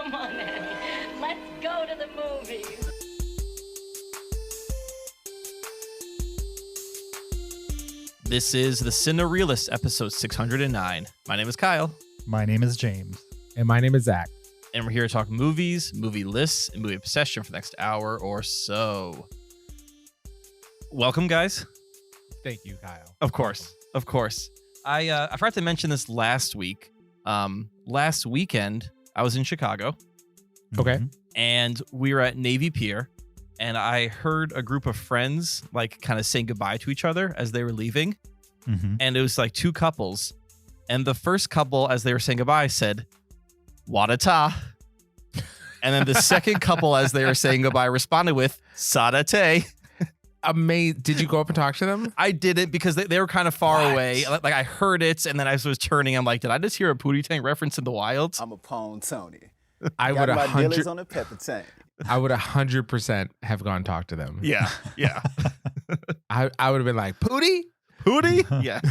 Come on, Annie. Let's go to the movies. This is the Cinereelists, episode 609. My name is Kyle. My name is James. And my name is Zach. And we're here to talk movies, movie lists, and movie obsession for the next hour or so. Welcome, guys. Thank you, Kyle. Of course. I forgot to mention this last week. Last weekend, I was in Chicago. Okay. And we were at Navy Pier. And I heard a group of friends like kind of saying goodbye to each other as they were leaving. Mm-hmm. And it was like two couples. And the first couple, as they were saying goodbye, said, "Wadata." And then the second couple, as they were saying goodbye, responded with "Sadate." Amazing. Did you go up and talk to them? I didn't because they were kind of far away. Like I heard it, and then I was turning. I'm like, did I just hear a Pootie Tang reference in the wild? I'm a Pawn Tony. I Got would my dealers on the pepper tank. I would 100% have gone talk to them. Yeah. I would have been like, Pootie? Yeah.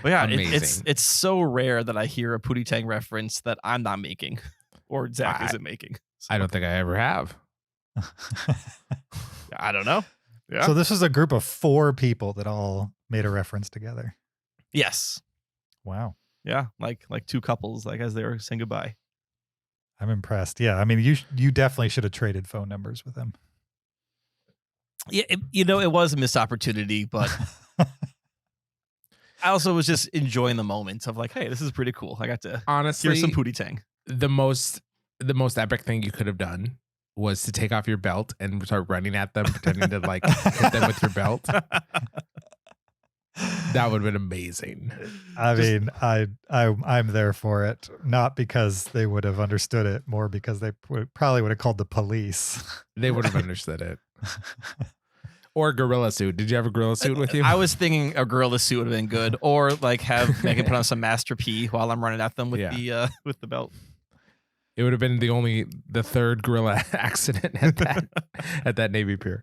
But yeah, Amazing. it's so rare that I hear a Pootie Tang reference that I'm not making or Zach isn't making. So, I don't think I ever have. I don't know. Yeah. So this was a group of 4 people that all made a reference together. Yes. Wow. Yeah. Like two couples, like as they were saying goodbye. I'm impressed. Yeah. I mean, you definitely should have traded phone numbers with them. Yeah. It was a missed opportunity, but I also was just enjoying the moment of like, hey, this is pretty cool. I got to Honestly, hear some Pootie Tang. the most epic thing you could have done was to take off your belt and start running at them, pretending to like hit them with your belt. That would have been amazing. I mean, I'm there for it. Not because they would have understood it, more because they probably would have called the police. They would have understood it. Or a gorilla suit. Did you have a gorilla suit with you? I was thinking a gorilla suit would have been good, or like have Megan put on some Master P while I'm running at them with the belt. It would have been the third gorilla accident at that Navy Pier.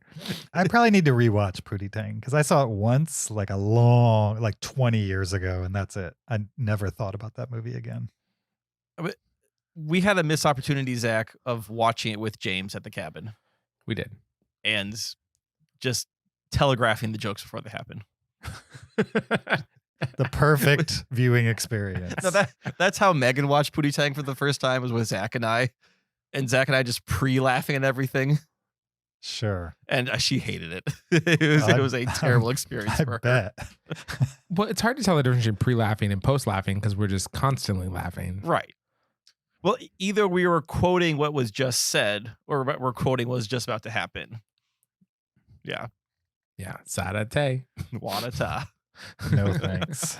I probably need to rewatch Pootie Tang because I saw it once, like 20 years ago, and that's it. I never thought about that movie again. We had a missed opportunity, Zach, of watching it with James at the cabin. We did. And just telegraphing the jokes before they happen. The perfect viewing experience. No, that's how Megan watched Pootie Tang for the first time, was with Zach and I. And Zach and I just pre-laughing at everything. Sure. And she hated it. It was a terrible experience for her. Bet. Well, it's hard to tell the difference between pre-laughing and post-laughing because we're just constantly laughing. Right. Well, either we were quoting what was just said or what we're quoting was just about to happen. Yeah. Yeah. Sadate. Wadata. No thanks.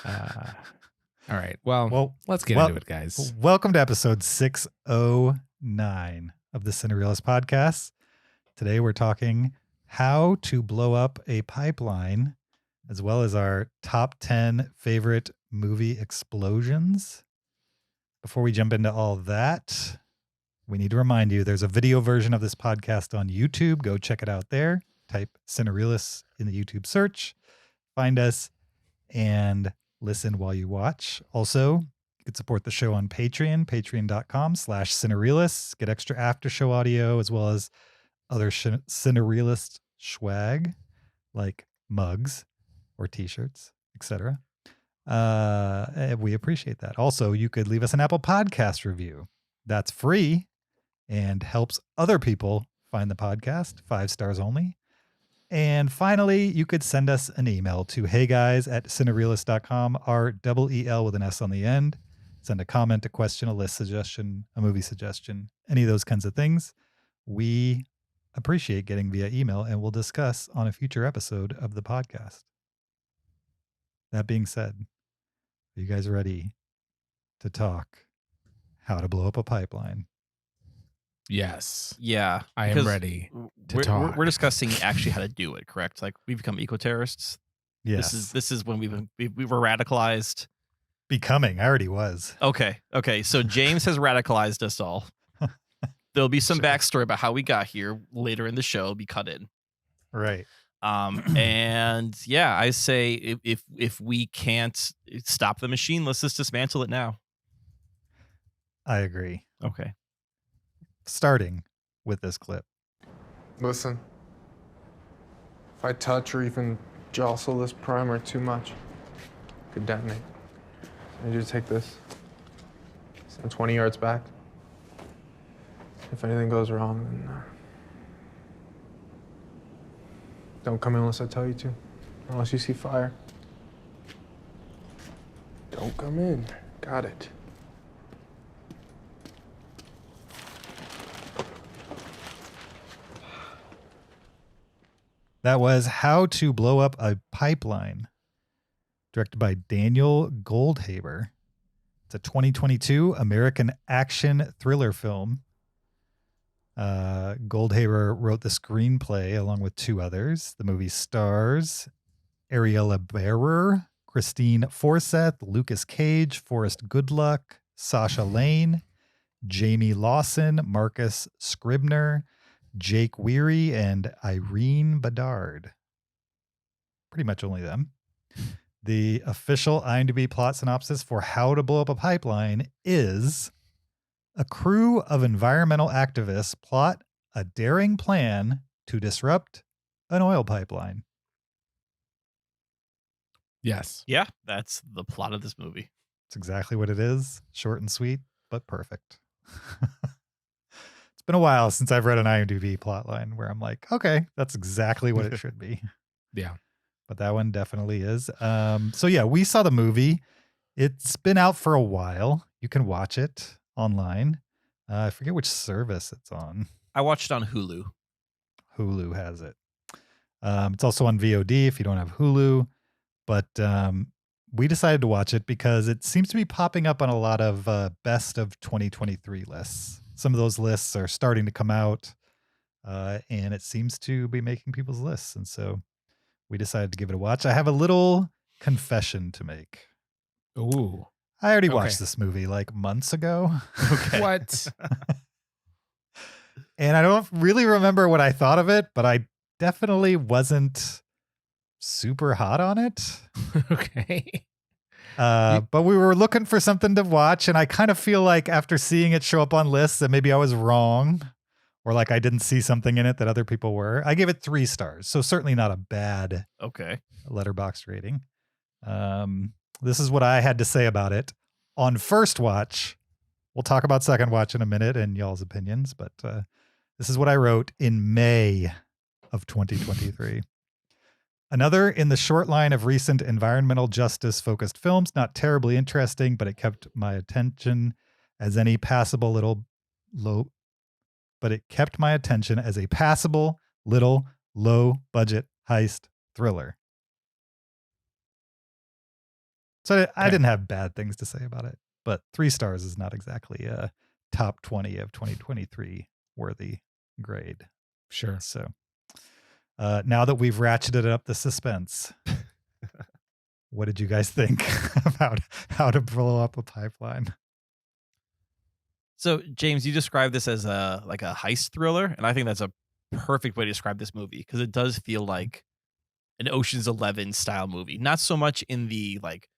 All right. Well, let's get into it, guys. Welcome to episode 609 of the Cinereelists podcast. Today we're talking how to blow up a pipeline, as well as our top 10 favorite movie explosions. Before we jump into all that, we need to remind you there's a video version of this podcast on YouTube. Go check it out there. Type Cinereelists in the YouTube search. Find us and listen while you watch. Also, you can support the show on Patreon, patreon.com/Cinereelists. Get extra after show audio as well as other Cinereelist swag like mugs or t-shirts, etc. We appreciate that. Also, you could leave us an Apple Podcast review. That's free and helps other people find the podcast. 5 stars only. And finally, you could send us an email to heyguys@cinereelist.com, REEL with an S on the end. Send a comment, a question, a list suggestion, a movie suggestion, any of those kinds of things. We appreciate getting via email and we'll discuss on a future episode of the podcast. That being said, are you guys ready to talk how to blow up a pipeline? Yes. Yeah. I am ready to talk. We're discussing actually how to do it, correct? Like we become eco-terrorists. Yes. This is when we were radicalized. Becoming. I already was. Okay. So James has radicalized us all. There'll be some backstory about how we got here later in the show. It'll be cut in. Right. And yeah, I say if we can't stop the machine, let's just dismantle it now. I agree. Okay. Starting with this clip. Listen, if I touch or even jostle this primer too much, it could detonate. I need you to take this, stand 20 yards back. If anything goes wrong, then don't come in unless I tell you to, unless you see fire. Don't come in. Got it. That was How to Blow Up a Pipeline, directed by Daniel Goldhaber. It's a 2022 American action thriller film. Goldhaber wrote the screenplay along with two others. The movie stars Ariella Bearer, Christine Forseth, Lucas Cage, Forrest Goodluck, Sasha Lane, Jamie Lawson, Marcus Scribner, Jake Weary, and Irene Bedard. Pretty much only them. The official IMDb plot synopsis for How to Blow Up a Pipeline is: a crew of environmental activists plot a daring plan to disrupt an oil pipeline. Yes. Yeah, that's the plot of this movie. It's exactly what it is. Short and sweet, but perfect. It's been a while since I've read an IMDb plotline where I'm like, okay, that's exactly what it should be. Yeah. But that one definitely is. So yeah, we saw the movie. It's been out for a while. You can watch it online. I forget which service it's on. I watched it on Hulu. Hulu has it. It's also on VOD if you don't have Hulu. But we decided to watch it because it seems to be popping up on a lot of best of 2023 lists. Some of those lists are starting to come out, and it seems to be making people's lists. And so we decided to give it a watch. I have a little confession to make. Ooh. I already Okay. watched this movie like months ago. Okay. What? And I don't really remember what I thought of it, but I definitely wasn't super hot on it. Okay. But we were looking for something to watch, and I kind of feel like after seeing it show up on lists that maybe I was wrong, or like I didn't see something in it that other people were. I gave it 3 stars, so certainly not a bad Okay. Letterboxd rating. This is what I had to say about it on first watch. We'll talk about second watch in a minute and y'all's opinions, but this is what I wrote in May of 2023. Another in the short line of recent environmental justice focused films, not terribly interesting, but it kept my attention as any passable little low, but it kept my attention as a passable little low budget heist thriller. So I didn't have bad things to say about it, but 3 stars is not exactly a top 20 of 2023 worthy grade. Sure. So now that we've ratcheted up the suspense, what did you guys think about How to Blow Up a Pipeline? So, James, you described this as a heist thriller, and I think that's a perfect way to describe this movie because it does feel like an Ocean's 11 style movie. Not so much in the like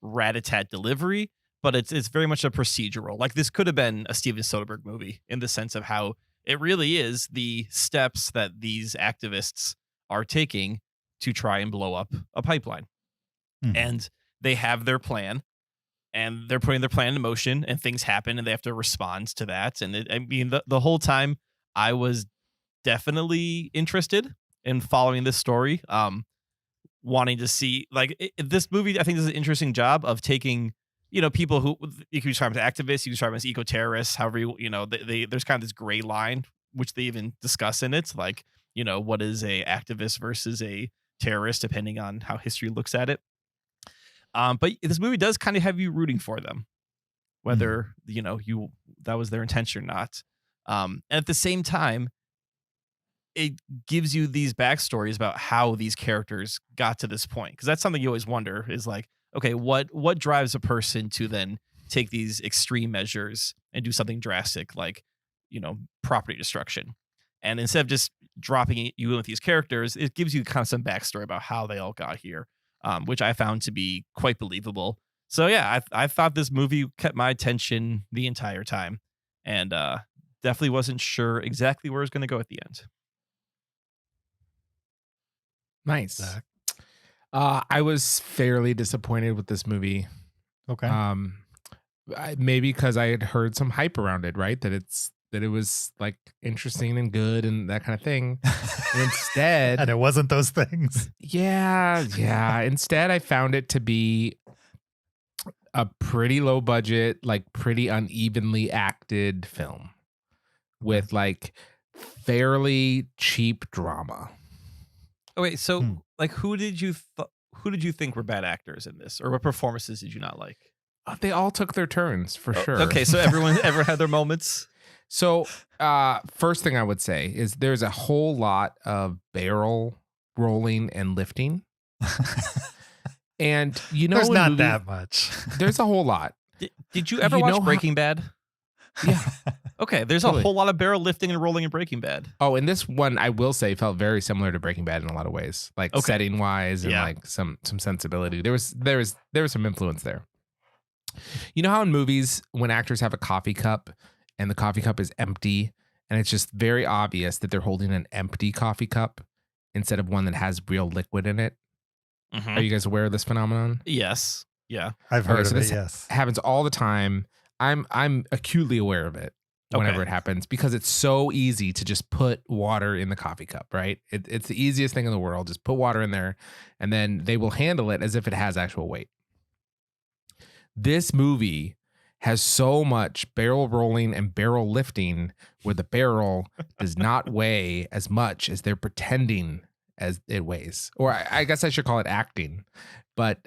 rat-a-tat delivery, but it's very much a procedural. Like this could have been a Steven Soderbergh movie in the sense of how it really is the steps that these activists are taking to try and blow up a pipeline. Mhm. And they have their plan, and they're putting their plan into motion, and things happen, and they have to respond to that. And I mean, the whole time I was definitely interested in following this story, wanting to see this movie. I think does an interesting job of taking, people who you can describe them as activists, you can describe them as eco-terrorists, however there's kind of this gray line, which they even discuss in it. Like, what is a activist versus a terrorist, depending on how history looks at it. But this movie does kind of have you rooting for them, whether, that was their intention or not. And at the same time, it gives you these backstories about how these characters got to this point. Because that's something you always wonder is like, okay, what drives a person to then take these extreme measures and do something drastic like, property destruction. And instead of just dropping you in with these characters, it gives you kind of some backstory about how they all got here, which I found to be quite believable. So yeah, I thought this movie kept my attention the entire time, and definitely wasn't sure exactly where it was going to go at the end. Nice. Zach? I was fairly disappointed with this movie. Okay. Maybe because I had heard some hype around it, right? That it was like interesting and good and that kind of thing. And instead, and it wasn't those things. yeah. Instead, I found it to be a pretty low budget, like pretty unevenly acted film with like fairly cheap drama. Oh wait, so like who did you think were bad actors in this, or what performances did you not like? They all took their turns for sure. Okay, so everyone ever had their moments. So, first thing I would say is there's a whole lot of barrel rolling and lifting. And you know, there's not that much. There's a whole lot. Did you ever watch Breaking Bad? Yeah. Okay, there's a whole lot of barrel lifting and rolling in Breaking Bad. Oh, and this one I will say felt very similar to Breaking Bad in a lot of ways, like setting wise and like some sensibility. There was some influence there. You know how in movies when actors have a coffee cup and the coffee cup is empty and it's just very obvious that they're holding an empty coffee cup instead of one that has real liquid in it? Mm-hmm. Are you guys aware of this phenomenon? Yes. Yeah. I've heard of this it, yes. Happens all the time. I'm acutely aware of it whenever it happens because it's so easy to just put water in the coffee cup, right? It's the easiest thing in the world. Just put water in there and then they will handle it as if it has actual weight. This movie has so much barrel rolling and barrel lifting where the barrel does not weigh as much as they're pretending as it weighs. Or I guess I should call it acting. But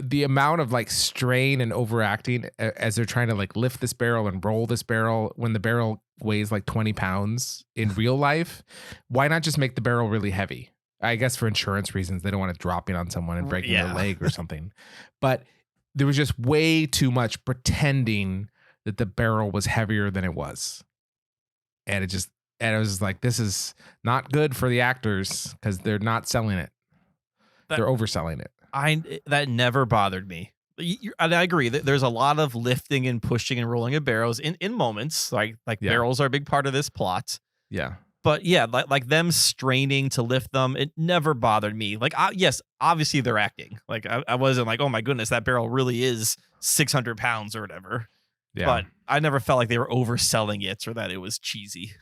the amount of like strain and overacting as they're trying to like lift this barrel and roll this barrel when the barrel weighs like 20 pounds in real life, why not just make the barrel really heavy? I guess for insurance reasons, they don't want it dropping on someone and breaking their leg or something. But there was just way too much pretending that the barrel was heavier than it was. And it was just like, this is not good for the actors because they're not selling it. They're overselling it. That never bothered me. And I agree that there's a lot of lifting and pushing and rolling of barrels in moments. Like barrels are a big part of this plot. Yeah. But yeah, like them straining to lift them, it never bothered me. Like, yes, obviously they're acting. Like I wasn't like, oh my goodness, that barrel really is 600 pounds or whatever. Yeah. But I never felt like they were overselling it or that it was cheesy.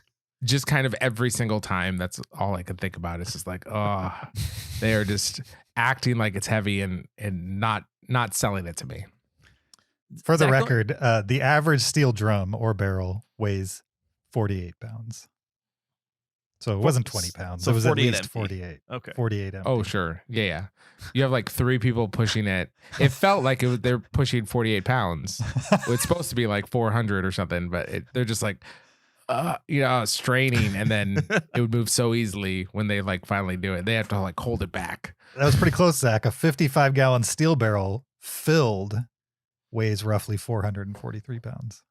Just kind of every single time, that's all I could think about. It's just like, oh, they are just acting like it's heavy and not selling it to me. For the record, the average steel drum or barrel weighs 48 pounds. So it wasn't 20 pounds. So it was at least 48. Okay. 48 empty. Oh, sure. Yeah. You have like 3 people pushing it. It felt like they're pushing 48 pounds. It's supposed to be like 400 or something, but they're just like, straining. And then it would move so easily when they like finally do it. They have to like hold it back. That was pretty close, Zach. A 55-gallon steel barrel filled weighs roughly 443 pounds.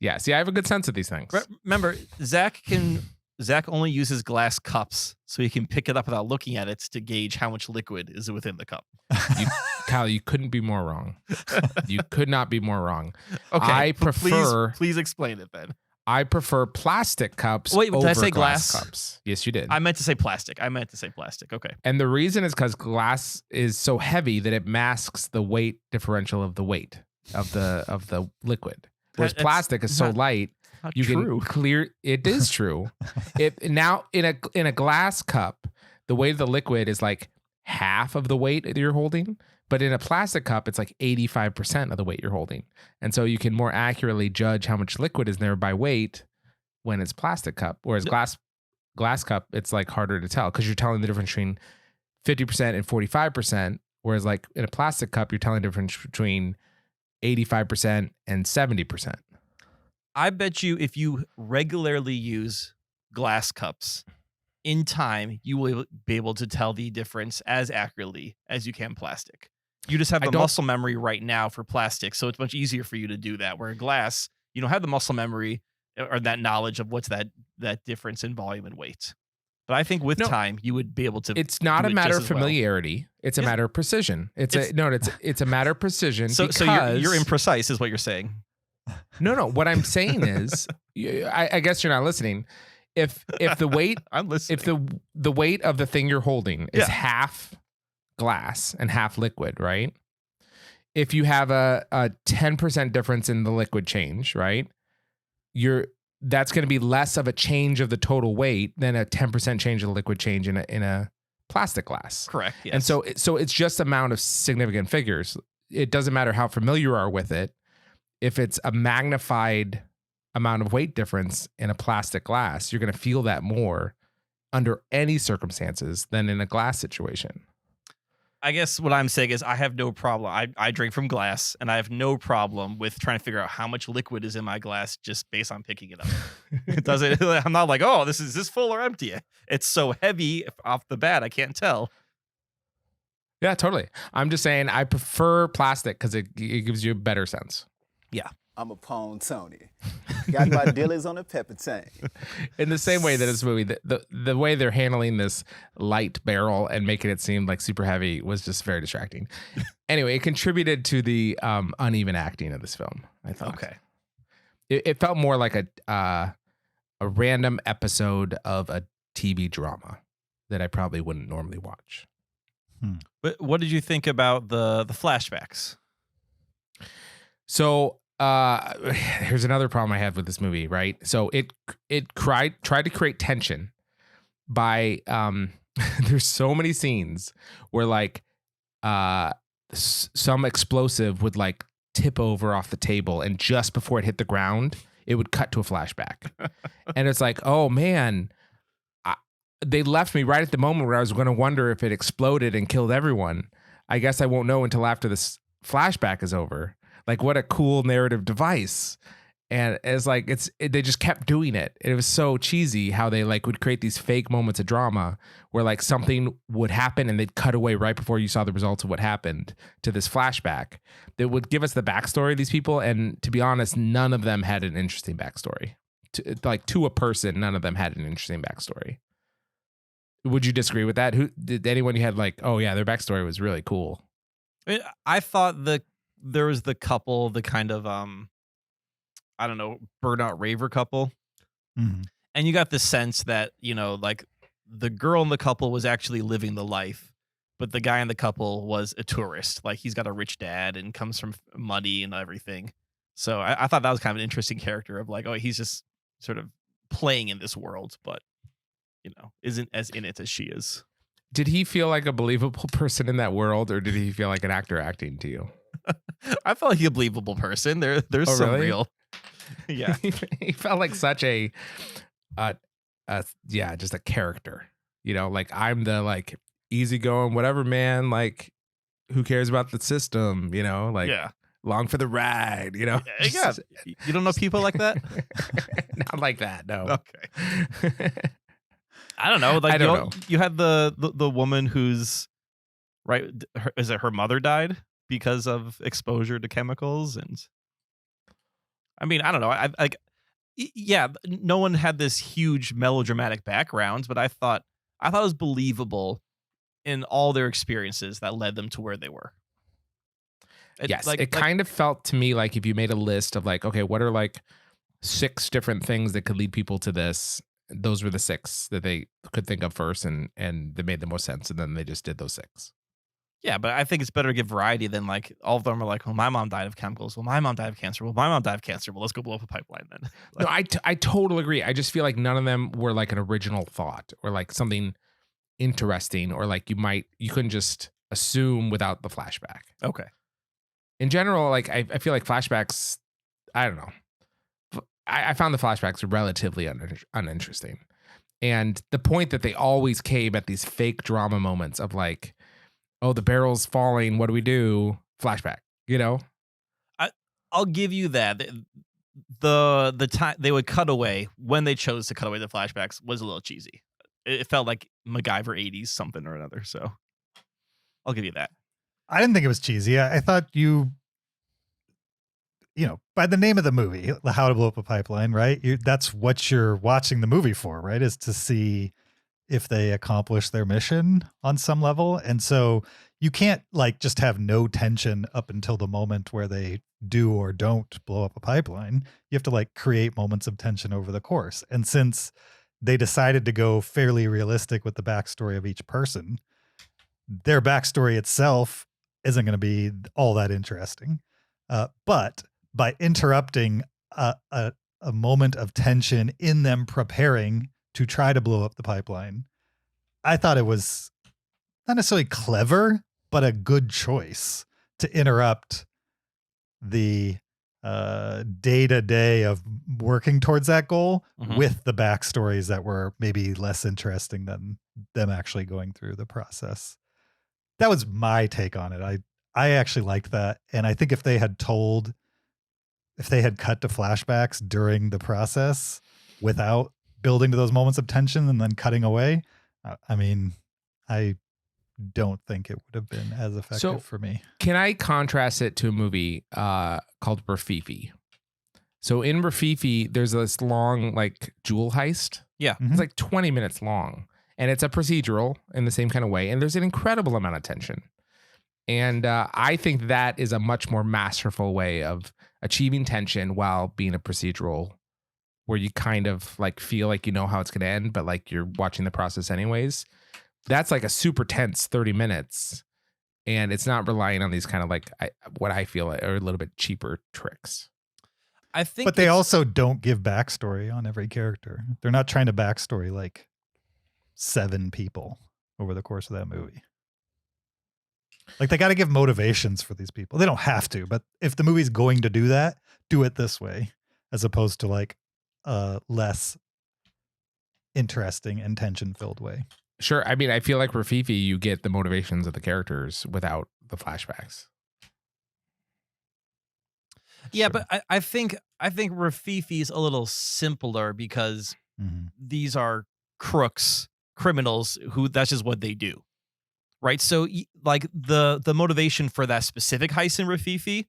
Yeah. See, I have a good sense of these things. Remember, Zach only uses glass cups so he can pick it up without looking at it to gauge how much liquid is within the cup. Kyle, you couldn't be more wrong. You could not be more wrong. Okay, I prefer. Please explain it then. I prefer plastic cups. Wait, over did I say glass glass? Cups. Yes, you did. I meant to say plastic. Okay. And the reason is because glass is so heavy that it masks the weight differential of the weight of the liquid. Whereas plastic is so light. You can clear. It is true. Now in a glass cup, the weight of the liquid is like half of the weight that you're holding, but in a plastic cup, it's like 85% of the weight you're holding, and so you can more accurately judge how much liquid is there by weight when it's plastic cup. Whereas glass cup, it's like harder to tell because you're telling the difference between 50% and 45%. Whereas like in a plastic cup, you're telling the difference between 85% and 70%. I bet you if you regularly use glass cups in time, you will be able to tell the difference as accurately as you can plastic. You just have the muscle memory right now for plastic, so it's much easier for you to do that. Where glass, you don't have the muscle memory or that knowledge of what's that difference in volume and weight. But I think with time, you would be able to. It's not do a it matter just of as well. familiarity. It's a matter of precision. It's a matter of precision. So you're imprecise, is what you're saying. No. What I'm saying is, I guess you're not listening. If the weight, I'm listening. If the weight of the thing you're holding is half glass and half liquid, right? If you have a 10% difference in the liquid change, right? That's going to be less of a change of the total weight than a 10% change of the liquid change in a plastic glass. Correct. Yes. And so it's just amount of significant figures. It doesn't matter how familiar you are with it. If it's a magnified amount of weight difference in a plastic glass, you're going to feel that more under any circumstances than in a glass situation. I guess what I'm saying is I have no problem. I drink from glass, and I have no problem with trying to figure out how much liquid is in my glass just based on picking it up. It doesn't. I'm not like, oh, is this full or empty? It's so heavy off the bat, I can't tell. Yeah, totally. I'm just saying I prefer plastic because it gives you a better sense. Yeah. I'm a pawn Tony. Got my dealers on a pepper tank. In the same way that this movie, the way they're handling this light barrel and making it seem like super heavy was just very distracting. Anyway, it contributed to the uneven acting of this film, I thought. Okay. It felt more like a random episode of a TV drama that I probably wouldn't normally watch. But what did you think about the flashbacks? So here's another problem I have with this movie, right? So it tried to create tension by there's so many scenes where like some explosive would like tip over off the table, and just before it hit the ground, it would cut to a flashback. And it's like, oh man, they left me right at the moment where I was going to wonder if it exploded and killed everyone. I guess I won't know until after this flashback is over. Like, what a cool narrative device. And it's like, they just kept doing it. It was so cheesy how they like would create these fake moments of drama where like something would happen and they'd cut away right before you saw the results of what happened to this flashback that would give us the backstory of these people. And to be honest, none of them had an interesting backstory. To a person, none of them had an interesting backstory. Would you disagree with that? Did anyone you had like, oh yeah, their backstory was really cool? I thought there was the couple, the kind of I don't know, burnout raver couple. Mm-hmm. And you got the sense that, like the girl in the couple was actually living the life, but the guy in the couple was a tourist. Like he's got a rich dad and comes from money and everything. So I thought that was kind of an interesting character of like, oh, he's just sort of playing in this world, but isn't as in it as she is. Did he feel like a believable person in that world, or did he feel like an actor acting to you? I felt like a believable person. There's some really? real. Yeah. He felt like such a just a character. Like I'm the like easygoing whatever man, like who cares about the system, like along for the ride, Yeah. You don't know people like that? Not like that, no. Okay. I don't know. Like I don't know. You had the woman who's right. Is it her mother died because of exposure to chemicals? And I mean, I don't know. No one had this huge melodramatic backgrounds, but I thought it was believable in all their experiences that led them to where they were. It kind of felt to me like if you made a list of like, okay, what are like 6 different things that could lead people to this? Those were the 6 that they could think of first, and they made the most sense, and then they just did those 6. Yeah, but I think it's better to give variety than like all of them are like, well, my mom died of chemicals. Well, my mom died of cancer. Well, my mom died of cancer. Well, let's go blow up a pipeline then. No, I totally agree. I just feel like none of them were like an original thought or like something interesting, or like you couldn't just assume without the flashback. Okay. In general, like I feel like flashbacks, I don't know. I found the flashbacks relatively uninteresting. And the point that they always came at these fake drama moments of like, oh, the barrel's falling, what do we do? Flashback, I'll give you that. The time they would cut away, when they chose to cut away the flashbacks, was a little cheesy. It felt like MacGyver 80s something or another. So I'll give you that. I didn't think it was cheesy. I thought by the name of the movie, How to Blow Up a Pipeline, right? That's what you're watching the movie for, right? Is to see if they accomplish their mission on some level. And so you can't like just have no tension up until the moment where they do or don't blow up a pipeline. You have to like create moments of tension over the course. And since they decided to go fairly realistic with the backstory of each person, their backstory itself isn't going to be all that interesting. But by interrupting a moment of tension in them preparing to try to blow up the pipeline, I thought it was not necessarily clever, but a good choice to interrupt the day-to-day of working towards that goal with the backstories that were maybe less interesting than them actually going through the process. That was my take on it. I actually liked that. And I think if they had cut to flashbacks during the process without building to those moments of tension and then cutting away, I mean, I don't think it would have been as effective for me. Can I contrast it to a movie called Rafifi? So in Rafifi, there's this long like jewel heist. Yeah. It's like 20 minutes long. And it's a procedural in the same kind of way. And there's an incredible amount of tension. And I think that is a much more masterful way of achieving tension while being a procedural, where you kind of like feel like you know how it's going to end, but like you're watching the process anyways. That's like a super tense 30 minutes. And it's not relying on these kind of like what I feel are a little bit cheaper tricks. I think, but they also don't give backstory on every character. They're not trying to backstory like 7 people over the course of that movie. Like they got to give motivations for these people. They don't have to, but if the movie's going to do that, do it this way, as opposed to like a less interesting and tension-filled way. Sure. I mean, I feel like Rafifi, you get the motivations of the characters without the flashbacks. Yeah, Sure. but I think Rafifi is a little simpler because these are crooks, criminals who that's just what they do. Right? So like the motivation for that specific heist in Rafifi,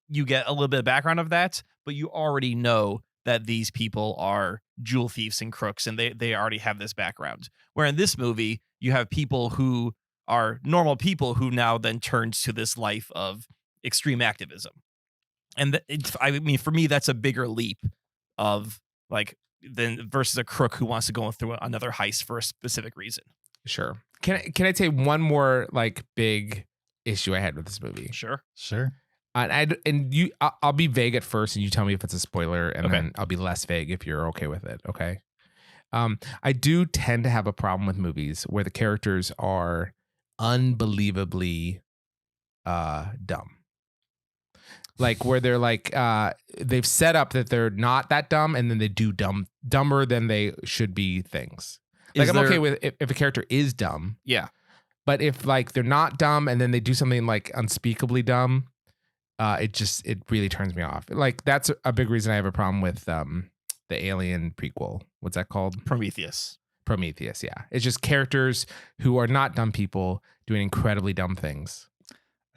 you get a little bit of background of that, but you already know that these people are jewel thieves and crooks, and they already have this background. Where in this movie, you have people who are normal people who now then turns to this life of extreme activism. And I mean, for me, that's a bigger leap of like than versus a crook who wants to go through another heist for a specific reason. Sure. Can I say one more like big issue I had with this movie? Sure. I'll be vague at first, and you tell me if it's a spoiler, and Okay. then I'll be less vague if you're okay with it. Okay. I do tend to have a problem with movies where the characters are unbelievably dumb. Like where they're like they've set up that they're not that dumb, and then they do dumber than they should be things. Like I'm okay with if a character is dumb. Yeah. But if like they're not dumb and then they do something like unspeakably dumb, it really turns me off. Like that's a big reason I have a problem with the Alien prequel. What's that called? Prometheus, yeah. It's just characters who are not dumb people doing incredibly dumb things.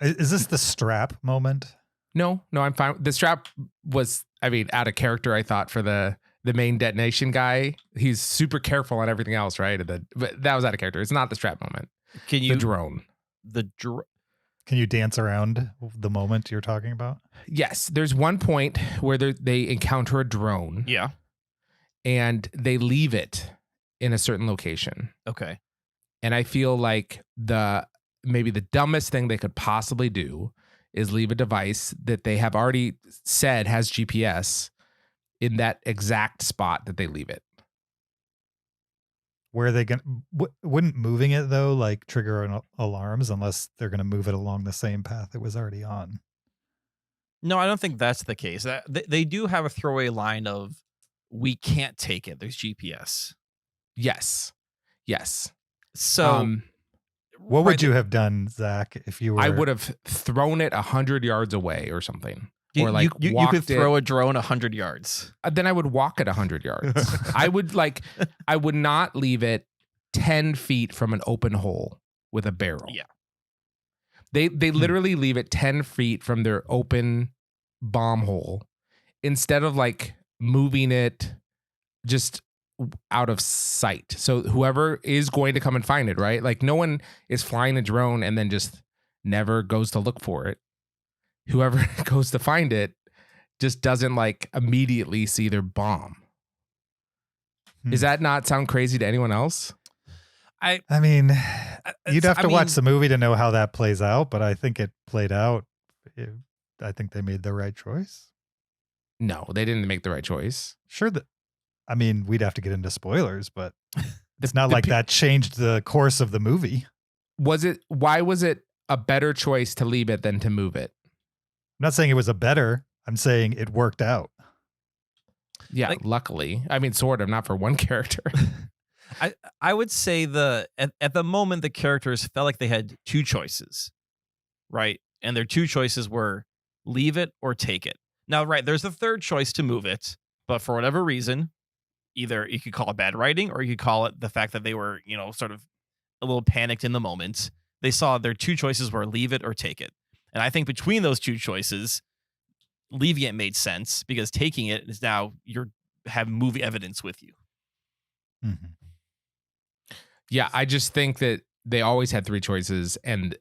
Is this the strap moment? No, I'm fine. The strap was, I mean, out of character, I thought, for the main detonation guy. He's super careful on everything else, right? But that was out of character. It's not the strap moment. The drone. Can you dance around the moment you're talking about? Yes. There's one point where they encounter a drone. Yeah. And they leave it in a certain location. Okay. And I feel like maybe the dumbest thing they could possibly do is leave a device that they have already said has GPS in that exact spot that they leave it. Where are they going to, wouldn't moving it though, like trigger alarms unless they're going to move it along the same path it was already on? No, I don't think that's the case. They do have a throwaway line of, we can't take it. There's GPS. Yes. So what would you have done, Zach, if you were... I would have thrown it 100 yards away or something. Or like you could throw a drone 100 yards. Then I would walk it 100 yards. I would not leave it 10 feet from an open hole with a barrel. Yeah. They literally leave it 10 feet from their open bomb hole instead of like moving it just out of sight. So whoever is going to come and find it, right? Like no one is flying a drone and then just never goes to look for it. Whoever goes to find it just doesn't like immediately see their bomb. Does that not sound crazy to anyone else? I mean, you'd have to watch the movie to know how that plays out, but I think it played out. I think they made the right choice. No, they didn't make the right choice. Sure. We'd have to get into spoilers, but it's not like that changed the course of the movie. Why was it a better choice to leave it than to move it? I'm not saying it was I'm saying it worked out. Yeah, luckily. I mean, sort of, not for one character. I would say at the moment the characters felt like they had two choices, right? And their two choices were leave it or take it. Now, right, there's a third choice to move it, but for whatever reason, either you could call it bad writing or you could call it the fact that they were, sort of a little panicked in the moment. They saw their two choices were leave it or take it. And I think between those two choices, leaving it made sense because taking it is now you have movie evidence with you. Mm-hmm. Yeah, I just think that they always had three choices and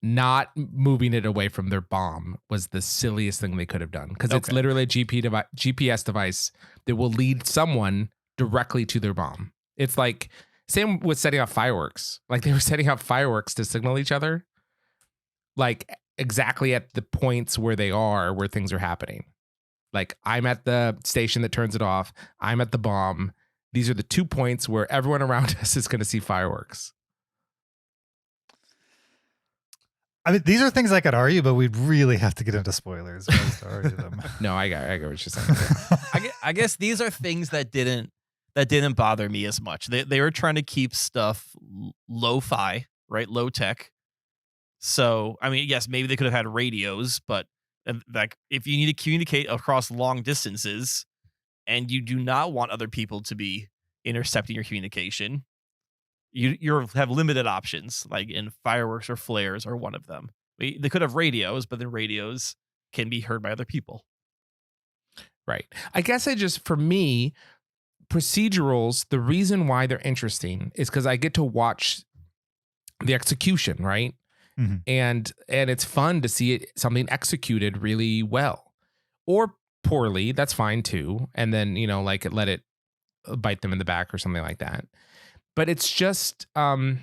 not moving it away from their bomb was the silliest thing they could have done because it's literally a GPS device that will lead someone directly to their bomb. It's like same with setting off fireworks. Like they were setting off fireworks to signal each other, like exactly at the points where things are happening. Like I'm at the station that turns it off. I'm at the bomb. These are the 2 points where everyone around us is going to see fireworks. These are things I could argue, but we'd really have to get into spoilers to argue them. No, I got what you're saying. I guess these are things that didn't bother me as much. They were trying to keep stuff lo-fi, right? Low tech. So, yes, maybe they could have had radios, but like if you need to communicate across long distances and you do not want other people to be intercepting your communication, you have limited options, like in fireworks or flares are one of them. They could have radios, but then radios can be heard by other people. Right. I guess for me, procedurals, the reason why they're interesting is because I get to watch the execution, right? Mm-hmm. And it's fun to see something executed really well or poorly. That's fine too. And then, like let it bite them in the back or something like that. But it's just to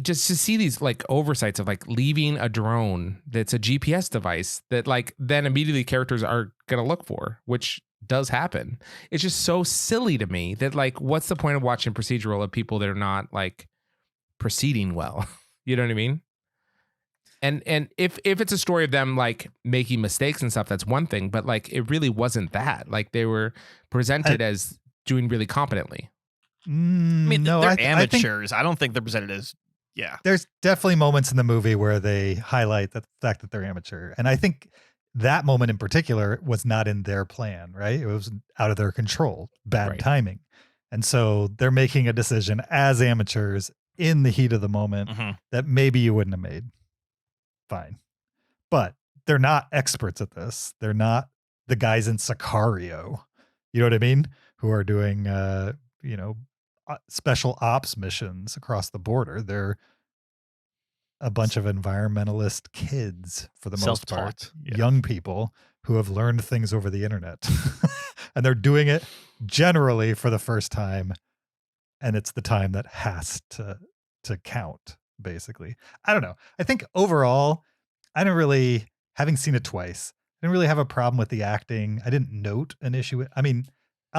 see these like oversights of like leaving a drone that's a GPS device that like then immediately characters are going to look for, which does happen. It's just so silly to me that like, what's the point of watching procedural of people that are not like proceeding well? You know what I mean? And if it's a story of them like making mistakes and stuff, that's one thing, but like it really wasn't that. Like they were presented as doing really competently. No, they're amateurs. I don't think they're presented as There's definitely moments in the movie where they highlight the fact that they're amateur. And I think that moment in particular was not in their plan, right? It was out of their control, bad timing. And so they're making a decision as amateurs in the heat of the moment that maybe you wouldn't have made. Fine. But they're not experts at this. They're not the guys in Sicario, you know what I mean? Who are doing, special ops missions across the border. They're a bunch of environmentalist kids for the most part, young people who have learned things over the internet and they're doing it generally for the first time. And it's the time that has to count, basically. I don't know. I think overall, having seen it twice, I didn't really have a problem with the acting. I didn't note an issue. I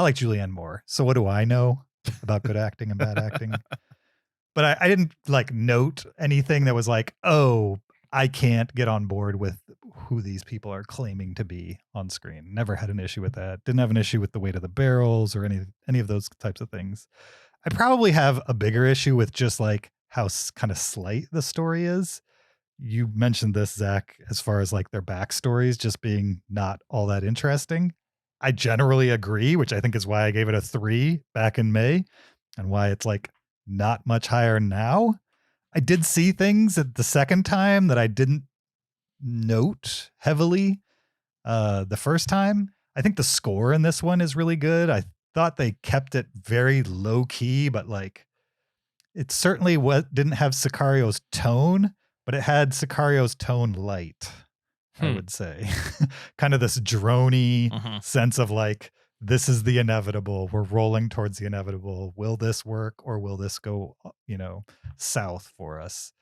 like Julianne Moore. So what do I know about good acting and bad acting? But I didn't like note anything that was like, oh, I can't get on board with who these people are claiming to be on screen. Never had an issue with that. Didn't have an issue with the weight of the barrels or any of those types of things. I probably have a bigger issue with just like how kind of slight the story is. You mentioned this, Zach, as far as like their backstories just being not all that interesting. I generally agree, which I think is why I gave it a 3 back in May and why it's like not much higher now. I did see things at the second time that I didn't note heavily the first time. I think the score in this one is really good. I thought they kept it very low key, but like it certainly didn't have Sicario's tone, but it had Sicario's tone light, I would say. Kind of this droney sense of like, this is the inevitable. We're rolling towards the inevitable. Will this work or will this go, south for us?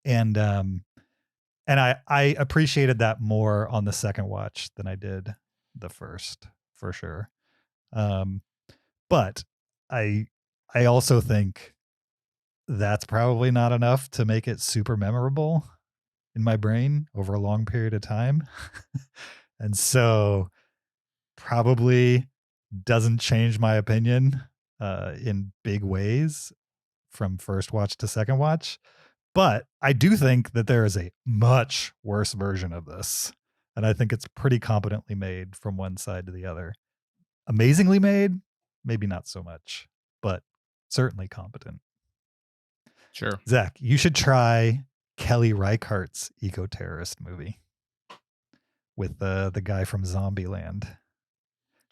And I appreciated that more on the second watch than I did the first, for sure. But I also think that's probably not enough to make it super memorable in my brain over a long period of time. And so probably doesn't change my opinion in big ways from first watch to second watch. But I do think that there is a much worse version of this. And I think it's pretty competently made from one side to the other. Amazingly made, maybe not so much, but certainly competent. Sure. Zach, you should try Kelly Reichardt's Eco-Terrorist movie with the guy from Zombieland.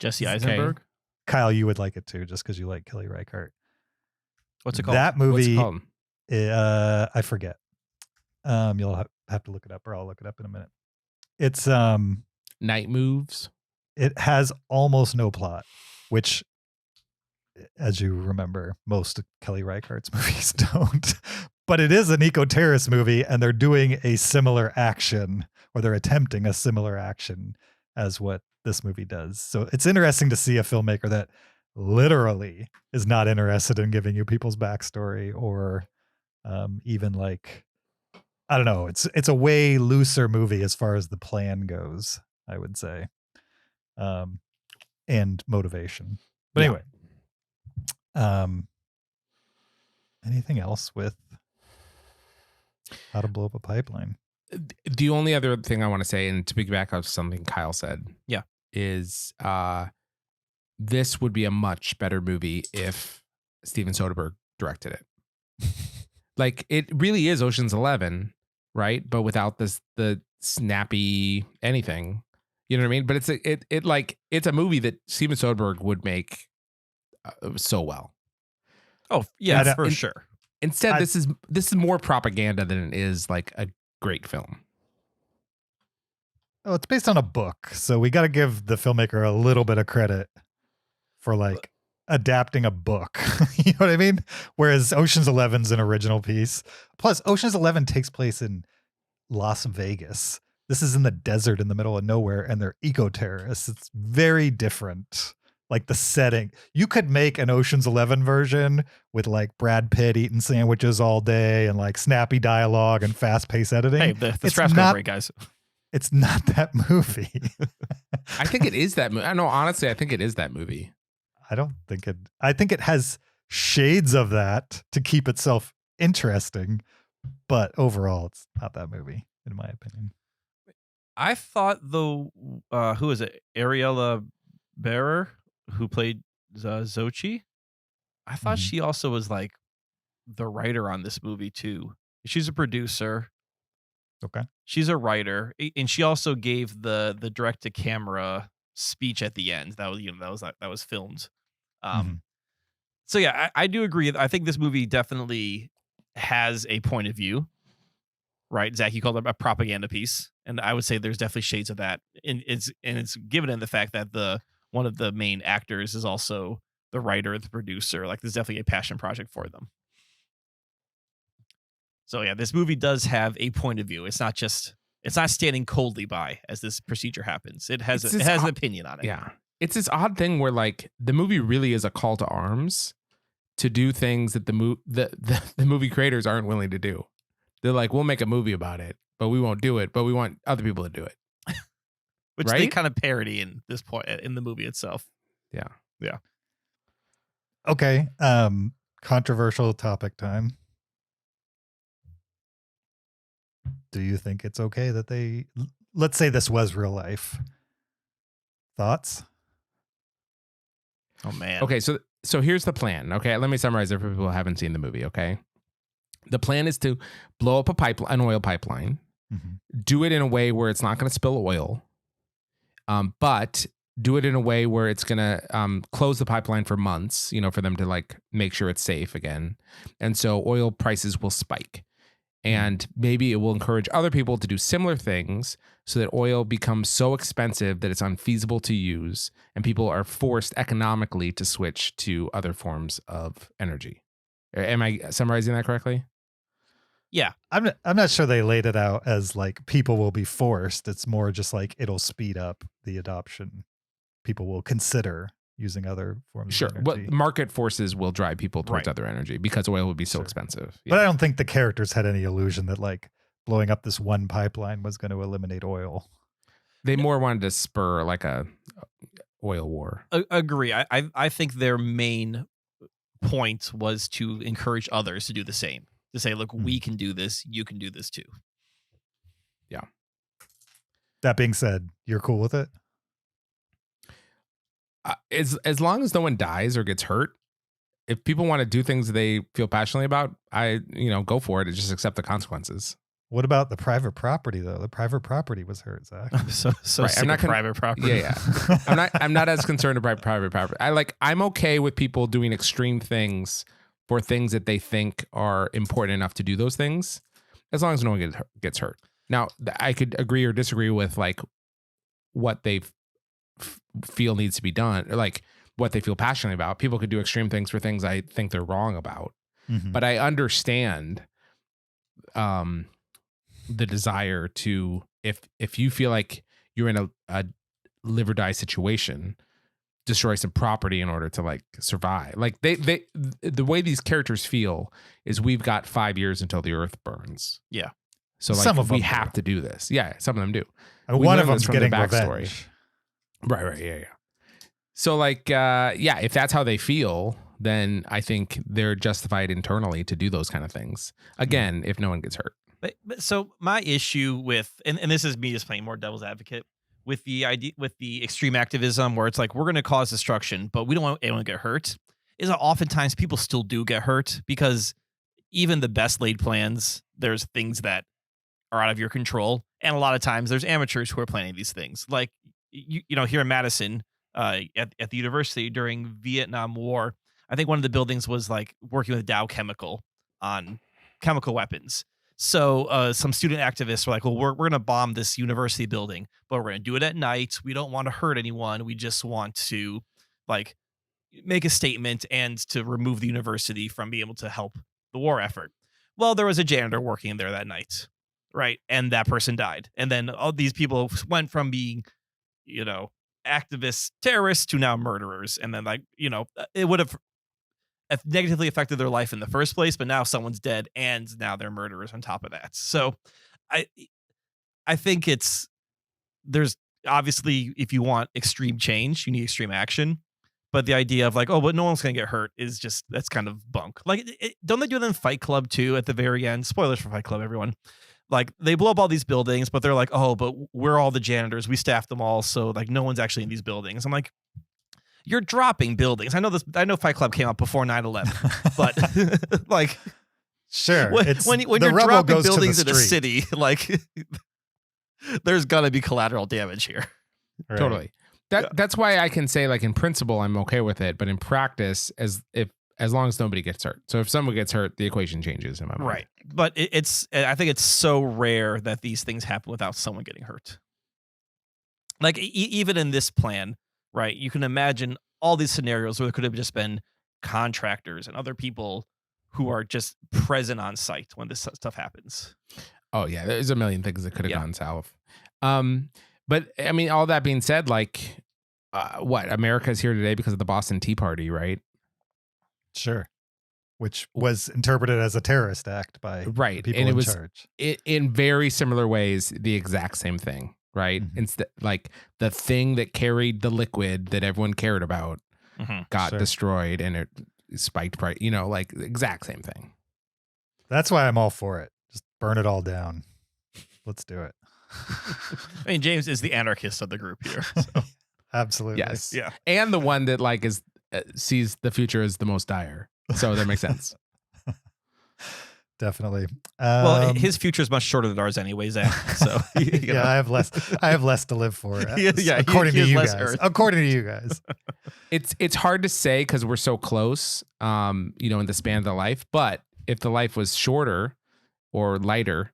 Jesse Eisenberg? Okay. Kyle, you would like it too, just because you like Kelly Reichardt. What's it called? That movie, What's it called? I forget. You'll have to look it up, or I'll look it up in a minute. It's Night Moves. It has almost no plot, which, as you remember, most of Kelly Reichardt's movies don't. But it is an eco-terrorist movie, and they're doing a similar action, or they're attempting a similar action as what this movie does. So it's interesting to see a filmmaker that literally is not interested in giving you people's backstory, or even like, I don't know. It's a way looser movie as far as the plan goes, I would say, and motivation. But anyway, anything else with How to Blow Up a Pipeline? The only other thing I want to say, and to piggyback off something Kyle said, is this would be a much better movie if Steven Soderbergh directed it. Like, it really is Ocean's 11, right? But without the snappy anything, you know what I mean? But it's a movie that Steven Soderbergh would make so well. Oh yeah, for sure. Instead, this is more propaganda than it is like a great film. Oh, it's based on a book, so we got to give the filmmaker a little bit of credit for like adapting a book. You know what I mean? Whereas Ocean's 11's an original piece. Plus, Ocean's 11 takes place in Las Vegas. This is in the desert in the middle of nowhere, and they're eco-terrorists. It's very different. Like the setting, you could make an Ocean's 11 version with like Brad Pitt eating sandwiches all day and like snappy dialogue and fast-paced editing. Hey, the scraps go great, guys. It's not that movie. I think it is that movie. I know, honestly, I think it is that movie. I think it has shades of that to keep itself interesting, but overall, it's not that movie, in my opinion. I thought who is it? Ariella Bearer, who played Xochi. I thought she also was like the writer on this movie too. She's a producer. Okay. She's a writer, and she also gave the direct to camera speech at the end. That was filmed. So yeah, I do agree. I think this movie definitely has a point of view. Right, Zach, you called it a propaganda piece, and I would say there's definitely shades of that. And it's given in the fact that one of the main actors is also the writer, the producer. Like, there's definitely a passion project for them. So yeah, this movie does have a point of view. It's not standing coldly by as this procedure happens. It has an opinion on it. Yeah, it's this odd thing where like the movie really is a call to arms to do things that the movie creators aren't willing to do. They're like, we'll make a movie about it, but we won't do it. But we want other people to do it. Which right? they kind of parody in this point in the movie itself. Yeah. Yeah. Okay. Controversial topic time. Do you think it's okay that let's say this was real life? Thoughts? Oh man. Okay. So here's the plan. Okay. Let me summarize it for people who haven't seen the movie. Okay. The plan is to blow up an oil pipeline, do it in a way where it's not going to spill oil, but do it in a way where it's going to close the pipeline for months, for them to like make sure it's safe again. And so oil prices will spike. And maybe it will encourage other people to do similar things so that oil becomes so expensive that it's unfeasible to use and people are forced economically to switch to other forms of energy. Am I summarizing that correctly? Yeah. I'm not sure they laid it out as like people will be forced. It's more just like it'll speed up the adoption. People will consider using other forms of energy. But market forces will drive people towards other energy because oil would be so expensive. Yeah. But I don't think the characters had any illusion that like blowing up this one pipeline was going to eliminate oil. They more wanted to spur like a oil war. Agree. I think their main point was to encourage others to do the same. To say, look, we can do this. You can do this too. Yeah. That being said, you're cool with it? As long as no one dies or gets hurt, if people want to do things they feel passionately about, go for it and just accept the consequences. What about the private property though? The private property was hurt, Zach. so right. I'm not private property. Yeah. I'm not as concerned about private property. I'm okay with people doing extreme things for things that they think are important enough to do those things, as long as no one gets hurt. Now, I could agree or disagree with like what they feel needs to be done, or like what they feel passionate about. People could do extreme things for things I think they're wrong about. Mm-hmm. But I understand the desire to, if you feel like you're in a live or die situation, destroy some property in order to like survive. Like the way these characters feel is we've got 5 years until the earth burns. Yeah. So like some of we them have to do this. Yeah, some of them do. One of them's getting revenge. Right. Yeah. So like, if that's how they feel, then I think they're justified internally to do those kind of things. Again, if no one gets hurt. But so my issue with, and this is me just playing more devil's advocate with the idea, with the extreme activism where it's like, we're going to cause destruction, but we don't want anyone to get hurt, is that oftentimes people still do get hurt because even the best laid plans, there's things that are out of your control. And a lot of times there's amateurs who are planning these things. Like, here in Madison, at the university during Vietnam War, I think one of the buildings was like working with Dow Chemical on chemical weapons. So some student activists were like, well, we're going to bomb this university building, but we're going to do it at night. We don't want to hurt anyone. We just want to like make a statement and to remove the university from being able to help the war effort. Well, there was a janitor working there that night, right? And that person died. And then all these people went from being, activists, terrorists to now murderers. And then it would have negatively affected their life in the first place, but now someone's dead and now they're murderers on top of that. So I think there's obviously, if you want extreme change, you need extreme action. But the idea of like, oh, but no one's going to get hurt is just, that's kind of bunk. Like, don't they do that in Fight Club too at the very end? Spoilers for Fight Club, everyone. Like, they blow up all these buildings, but they're like, oh, but we're all the janitors. We staff them all. So like no one's actually in these buildings. I'm like, you're dropping buildings. I know Fight Club came out before 9/11, but like, sure. When you're dropping buildings in a city, like there's gonna be collateral damage here. Right. Totally. That's why I can say like in principle, I'm okay with it. But in practice, as long as nobody gets hurt. So if someone gets hurt, the equation changes in my mind. Right. But I think it's so rare that these things happen without someone getting hurt. Like even in this plan, right? You can imagine all these scenarios where there could have just been contractors and other people who are just present on site when this stuff happens. Oh yeah, there's a million things that could have gone south. But I mean, all that being said, like, America's here today because of the Boston Tea Party, right? Sure. Which was interpreted as a terrorist act by the people in charge. In very similar ways, the exact same thing, right? Mm-hmm. Instead, like the thing that carried the liquid that everyone cared about got destroyed and it spiked price, like the exact same thing. That's why I'm all for it. Just burn it all down. Let's do it. I mean, James is the anarchist of the group here. So. Absolutely. Yes. Yeah. And the one that like sees the future as the most dire. So that makes sense. definitely. Well, his future is much shorter than ours anyway, Zach. So yeah, I have less to live for. According to you guys. According to you guys. It's hard to say because we're so close, in the span of the life. But if the life was shorter or lighter,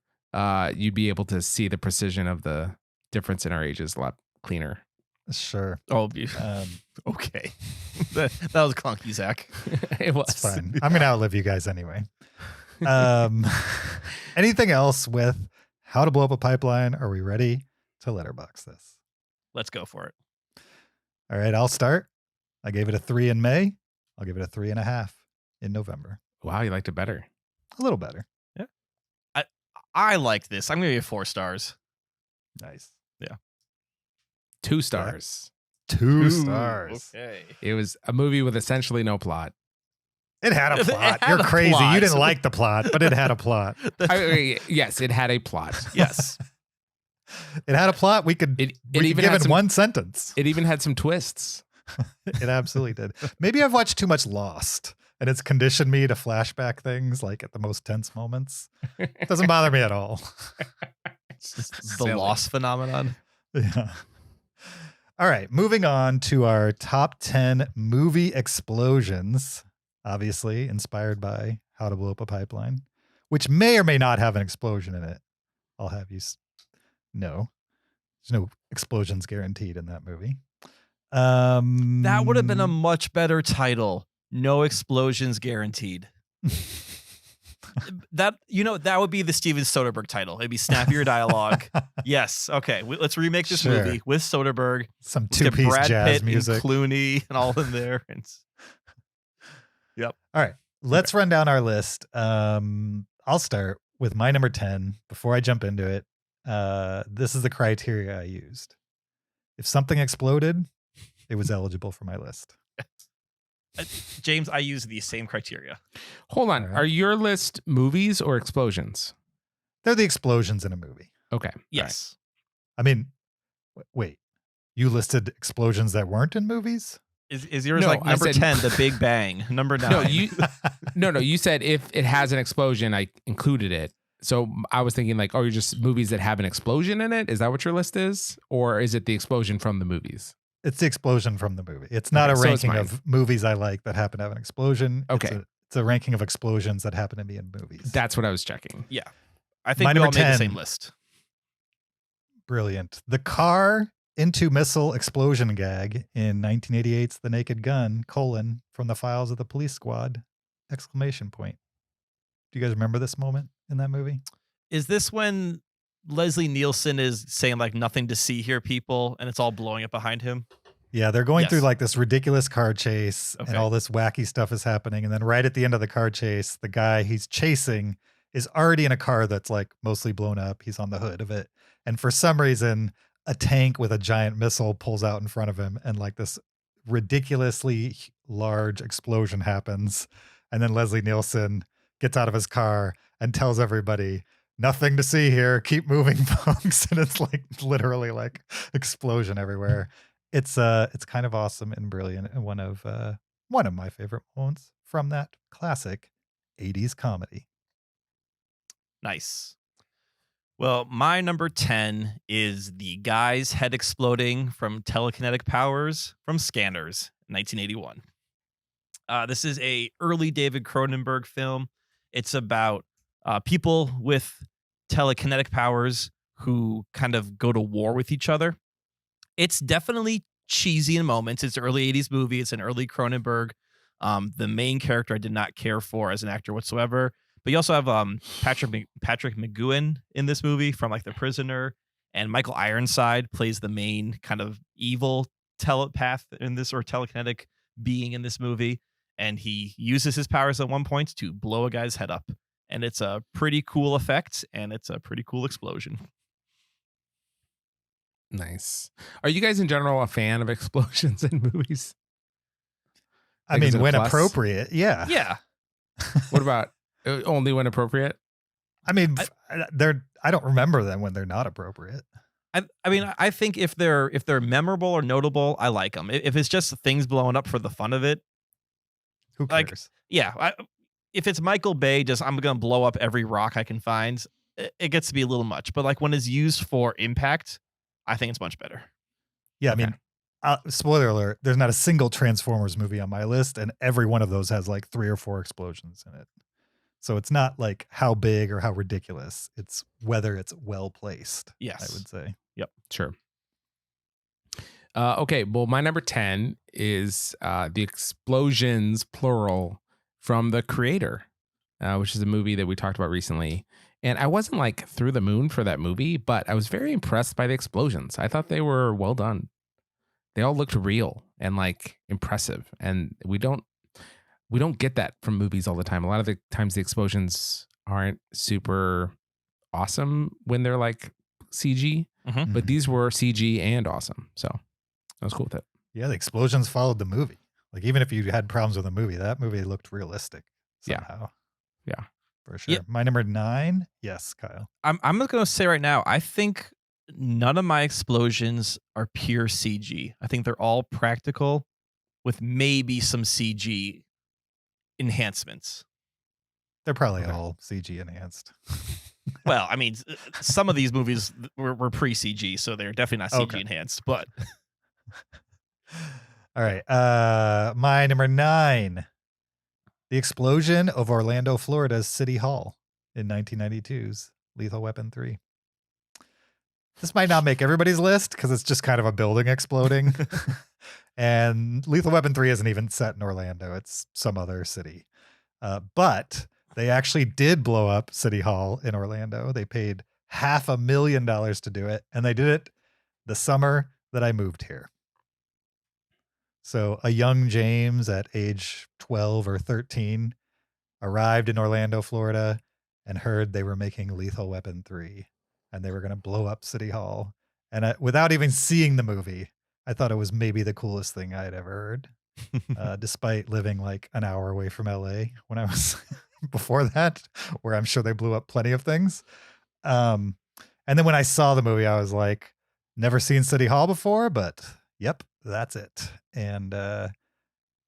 you'd be able to see the precision of the difference in our ages a lot cleaner. Sure. Oh, okay. that was clunky, Zach. It was. It's fine. I'm gonna outlive you guys anyway. Anything else with How to Blow Up a Pipeline? Are we ready to letterbox this? Let's go for it. All right, I'll start. I gave it a 3 in May. I'll give it a 3.5 in November. Wow, you liked it better. A little better. Yeah. I like this. I'm gonna give it 4 stars. Nice. Yeah. 2 stars. 2 stars. Okay. It was a movie with essentially no plot. It had a plot. Had You're a crazy. plot. You didn't like the plot, but it had a plot. Yes, it had a plot. Yes. It had a plot. We could give it one sentence. It even had some twists. It absolutely did. Maybe I've watched too much Lost, and it's conditioned me to flashback things like at the most tense moments. It doesn't bother me at all. It's just the Lost phenomenon. Yeah. All right, moving on to our top 10 movie explosions, obviously inspired by How to Blow Up a Pipeline, which may or may not have an explosion in it. I'll have you know. There's no explosions guaranteed in that movie. That would have been a much better title. No explosions guaranteed. That would be the Steven Soderbergh title. It'd be snappier dialogue. Yes. Okay. Let's remake this movie with Soderbergh. Some 2-piece Brad jazz Pitt music. and Clooney and all in there. Yep. All right. Let's run down our list. I'll start with my number 10. Before I jump into it, this is the criteria I used. If something exploded, it was eligible for my list. James, I use the same criteria. Hold on. Right. Are your list movies or explosions? They're the explosions in a movie. Okay. Yes. I mean, wait. You listed explosions that weren't in movies? Is yours No, like number I said- 10, the Big Bang? Number 9. No, you said if it has an explosion, I included it. So I was thinking like, you're just movies that have an explosion in it? Is that what your list is? Or is it the explosion from the movies? It's the explosion from the movie. It's not Okay, a so it's ranking mine. of movies I like that happen to have an explosion. Okay. It's a ranking of explosions that happen to be in movies. That's what I was checking. Yeah. I think My we all number made the 10. same list. Brilliant. The car into missile explosion gag in 1988's The Naked Gun, from the files of the police squad, ! Do you guys remember this moment in that movie? Is this when Leslie Nielsen is saying like nothing to see here, people, and it's all blowing up behind him? Yeah, they're going Yes. through like this ridiculous car chase Okay. and all this wacky stuff is happening. And then right at the end of the car chase, the guy he's chasing is already in a car that's like mostly blown up. He's on the hood of it. And for some reason, a tank with a giant missile pulls out in front of him and like this ridiculously large explosion happens. And then Leslie Nielsen gets out of his car and tells everybody, nothing to see here. Keep moving, folks. And it's like literally like explosion everywhere. It's kind of awesome and brilliant and one of my favorite moments from that classic 80s comedy. Nice. Well, my number 10 is the guy's head exploding from telekinetic powers from Scanners, 1981. This is a early David Cronenberg film. It's about people with telekinetic powers who kind of go to war with each other. It's definitely cheesy in moments. It's an early 80s movie. It's an early Cronenberg. The main character I did not care for as an actor whatsoever. But you also have Patrick McGowan in this movie from like The Prisoner. And Michael Ironside plays the main kind of evil telepath in this, or telekinetic being in this movie. And he uses his powers at one point to blow a guy's head up. And it's a pretty cool effect. And it's a pretty cool explosion. Nice. Are you guys in general a fan of explosions in movies? I Like, is mean, it a when plus? appropriate, yeah. Yeah. What about only when appropriate? I mean, I don't remember them when they're not appropriate. I mean, I think if they're memorable or notable, I like them. If it's just things blowing up for the fun of it, Who Like, cares? yeah. if it's Michael Bay, just I'm gonna blow up every rock I can find, it gets to be a little much. But like when it's used for impact, I think it's much better. Yeah, I mean, spoiler alert, there's not a single Transformers movie on my list, and every one of those has like 3 or 4 explosions in it. So it's not like how big or how ridiculous. It's whether it's well placed. Yes. I would say. Yep. Sure. Okay, well, my number 10 is the explosions, plural, from The Creator, which is a movie that we talked about recently. And I wasn't like through the moon for that movie, but I was very impressed by the explosions. I thought they were well done. They all looked real and like impressive. And we don't get that from movies all the time. A lot of the times the explosions aren't super awesome when they're like CG, but these were CG and awesome. So I was cool with it. Yeah, the explosions followed the movie. Like even if you had problems with the movie, that movie looked realistic somehow. Yeah. For sure. My number 9. Yes, Kyle. I'm going to say right now, I think none of my explosions are pure CG. I think they're all practical with maybe some CG enhancements. They're probably all CG enhanced. Well, I mean, some of these movies were pre-CG, so they're definitely not CG enhanced, but... All right. My number 9. The explosion of Orlando, Florida's City Hall in 1992's Lethal Weapon 3. This might not make everybody's list because it's just kind of a building exploding. And Lethal Weapon 3 isn't even set in Orlando. It's some other city. But they actually did blow up City Hall in Orlando. They paid $500,000 to do it. And they did it the summer that I moved here. So a young James at age 12 or 13 arrived in Orlando, Florida, and heard they were making Lethal Weapon 3 and they were going to blow up City Hall. And without even seeing the movie, I thought it was maybe the coolest thing I had ever heard, despite living like an hour away from LA when I was before that, where I'm sure they blew up plenty of things. And then when I saw the movie, I was like, never seen City Hall before, but yep, that's it. And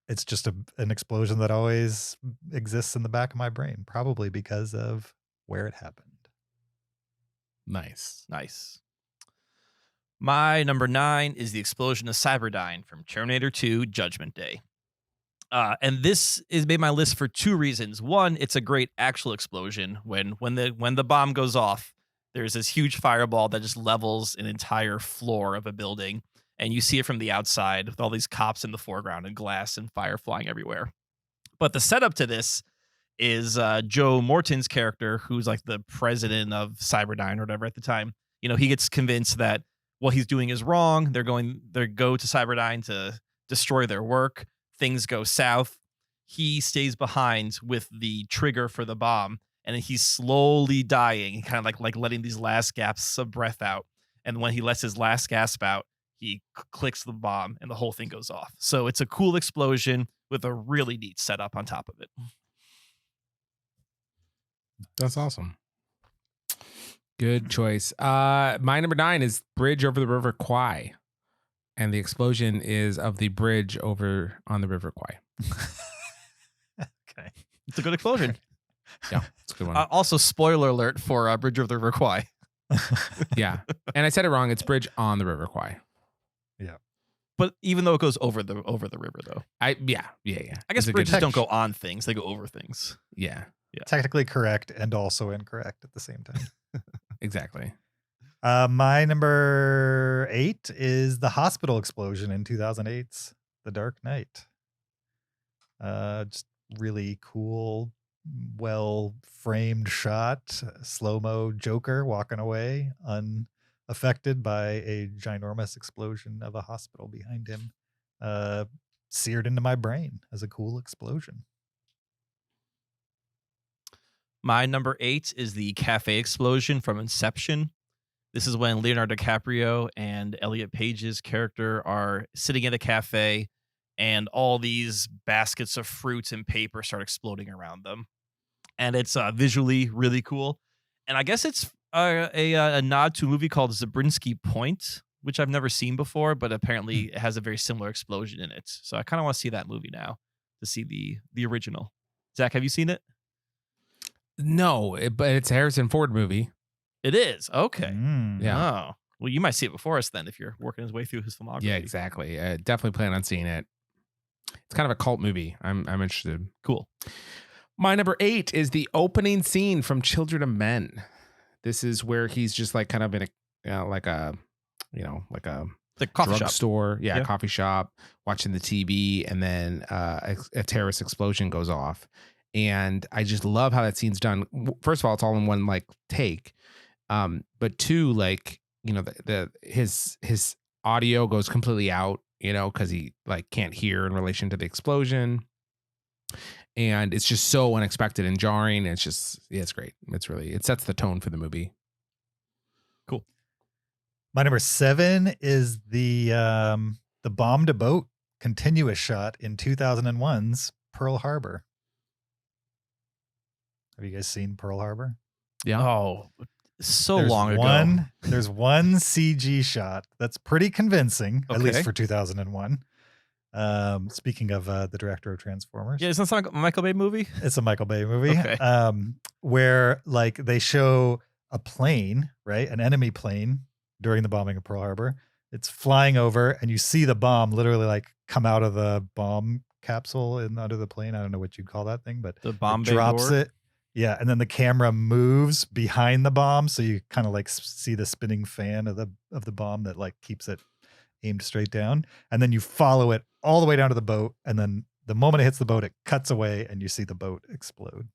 it's just an explosion that always exists in the back of my brain, probably because of where it happened. Nice. My number 9 is the explosion of Cyberdyne from Terminator 2 Judgment Day. And this is made my list for 2 reasons. One, it's a great actual explosion. When the bomb goes off, there's this huge fireball that just levels an entire floor of a building. And you see it from the outside with all these cops in the foreground and glass and fire flying everywhere. But the setup to this is Joe Morton's character, who's like the president of Cyberdyne or whatever at the time. You know, he gets convinced that what he's doing is wrong. They go to Cyberdyne to destroy their work. Things go south. He stays behind with the trigger for the bomb, and he's slowly dying, kind of like letting these last gasps of breath out. And when he lets his last gasp out, he clicks the bomb and the whole thing goes off. So it's a cool explosion with a really neat setup on top of it. That's awesome. Good choice. My number 9 is Bridge over the River Kwai. And the explosion is of the bridge over on the River Kwai. Okay. It's a good explosion. Yeah, it's a good one. Also, spoiler alert for Bridge over the River Kwai. Yeah. And I said it wrong. It's Bridge on the River Kwai. Yeah. But even though it goes over the river, though. Yeah. I guess bridges don't go on things; they go over things. Yeah. Technically correct and also incorrect at the same time. Exactly. My number 8 is the hospital explosion in 2008's The Dark Knight. Just really cool, well framed shot, slow-mo Joker walking away unaffected by a ginormous explosion of a hospital behind him. Seared into my brain as a cool explosion. My number 8 is the cafe explosion from Inception. This is when Leonardo DiCaprio and Elliot Page's character are sitting at a cafe and all these baskets of fruits and paper start exploding around them. And it's visually really cool. And I guess it's a nod to a movie called Zabriskie Point, which I've never seen before, but apparently it has a very similar explosion in it. So I kind of want to see that movie now to see the original. Zach, have you seen it? No, but it's a Harrison Ford movie. It is. Okay. Yeah. Oh. Well, you might see it before us then if you're working his way through his filmography. Yeah, exactly. Definitely plan on seeing it. It's kind of a cult movie. I'm interested. Cool. My number 8 is the opening scene from Children of Men. This is where he's just like kind of in a like a coffee shop store, coffee shop, watching the TV, and then a terrorist explosion goes off. And I just love how that scene's done. First of all, it's all in one like take, but two, like his audio goes completely out, because he like can't hear in relation to the explosion, and it's just so unexpected and jarring. It's just it's great. It sets the tone for the movie. Cool. My number 7 is the bomb to boat continuous shot in 2001's Pearl Harbor. Have you guys seen Pearl Harbor? Yeah. Oh, long ago. There's one CG shot that's pretty convincing, at least Okay. for 2001. Speaking of the director of Transformers. Yeah, isn't that a Michael Bay movie? It's a Michael Bay movie. Okay. Where like they show a plane, right? An enemy plane during the bombing of Pearl Harbor. It's flying over and you see the bomb literally like come out of the bomb capsule and under the plane. I don't know what you'd call that thing, but The bomb it bay drops door? it. Yeah, and then the camera moves behind the bomb, so you kind of like see the spinning fan of the bomb that like keeps it aimed straight down, and then you follow it all the way down to the boat, and then the moment it hits the boat, it cuts away, and you see the boat explode.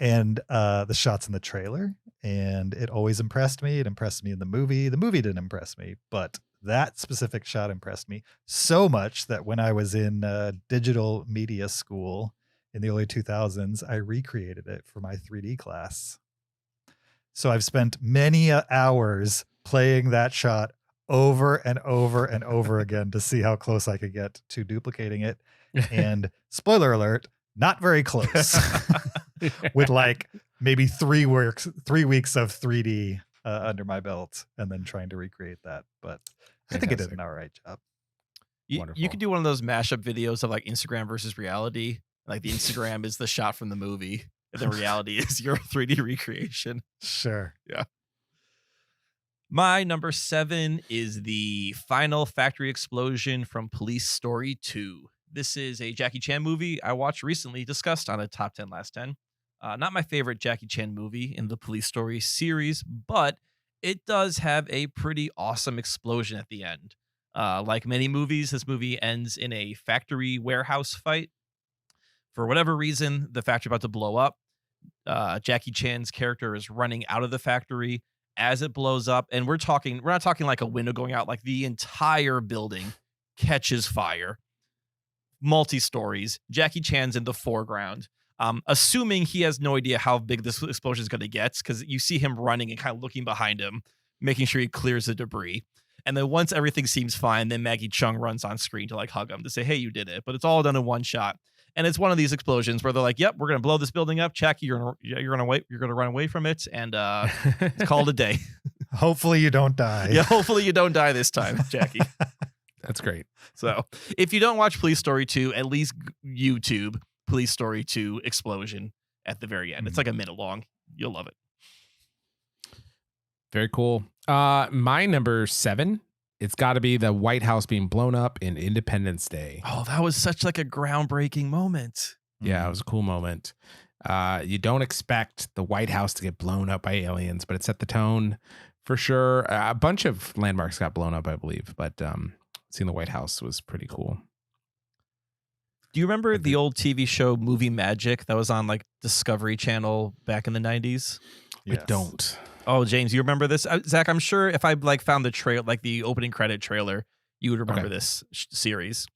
And the shots in the trailer, and it always impressed me. It impressed me in the movie. The movie didn't impress me, but that specific shot impressed me so much that when I was in digital media school in the early 2000s, I recreated it for my 3D class. So I've spent many hours playing that shot over and over and over again to see how close I could get to duplicating it. And spoiler alert, not very close. With like maybe 3 weeks of 3D under my belt, and then trying to recreate that. But I think it did an all right job. You could do one of those mashup videos of like Instagram versus reality. Like the Instagram is the shot from the movie, and the reality is your 3D recreation. Sure. Yeah. My number 7 is the final factory explosion from Police Story 2. This is a Jackie Chan movie I watched recently, discussed on a Top 10 Last 10. Not my favorite Jackie Chan movie in the Police Story series, but it does have a pretty awesome explosion at the end. Like many movies, this movie ends in a factory warehouse fight. For whatever reason, the factory about to blow up. Jackie Chan's character is running out of the factory as it blows up, and we're not talking like a window going out, like the entire building catches fire. Multi-stories. Jackie Chan's in the foreground. Assuming he has no idea how big this explosion is going to get, because you see him running and kind of looking behind him, making sure he clears the debris. And then once everything seems fine, then Maggie Chung runs on screen to like hug him to say, hey, you did it. But it's all done in one shot. And it's one of these explosions where they're like, yep, we're going to blow this building up. Jackie, you're going to run away from it. And it's called a day. Hopefully you don't die. Yeah, hopefully you don't die this time, Jackie. That's great. So if you don't watch Police Story 2, at least YouTube Police Story 2 explosion at the very end. It's like a minute long. You'll love it. Very cool. My number 7, it's got to be the White House being blown up in Independence Day. Oh, that was such like a groundbreaking moment. Yeah, it was a cool moment. You don't expect the White House to get blown up by aliens, but it set the tone for sure. A bunch of landmarks got blown up, I believe, but seeing the White House was pretty cool. Do you remember the old TV show Movie Magic that was on like Discovery Channel back in the 90s? Yes. I don't. Oh, James, you remember this? Zach, I'm sure if I like found the opening credit trailer, you would remember this series.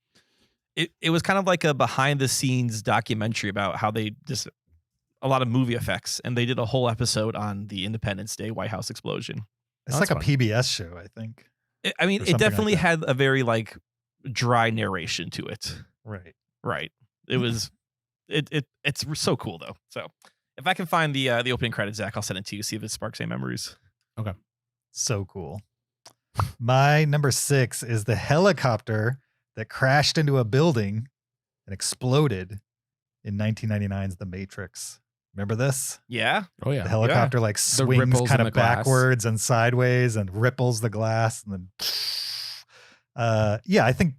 It was kind of like a behind the scenes documentary about how they just a lot of movie effects, and they did a whole episode on the Independence Day White House explosion. It's like a PBS show, I think. It definitely had a very like dry narration to it. Right. It was it's so cool though. So if I can find the opening credits, Zach, I'll send it to you. See if it sparks any memories. Okay. So cool. My number 6 is the helicopter that crashed into a building and exploded in 1999's The Matrix. Remember this? Yeah. Oh yeah. The helicopter like swings ripples kind in of the glass. backwards and sideways and ripples the glass and then yeah, I think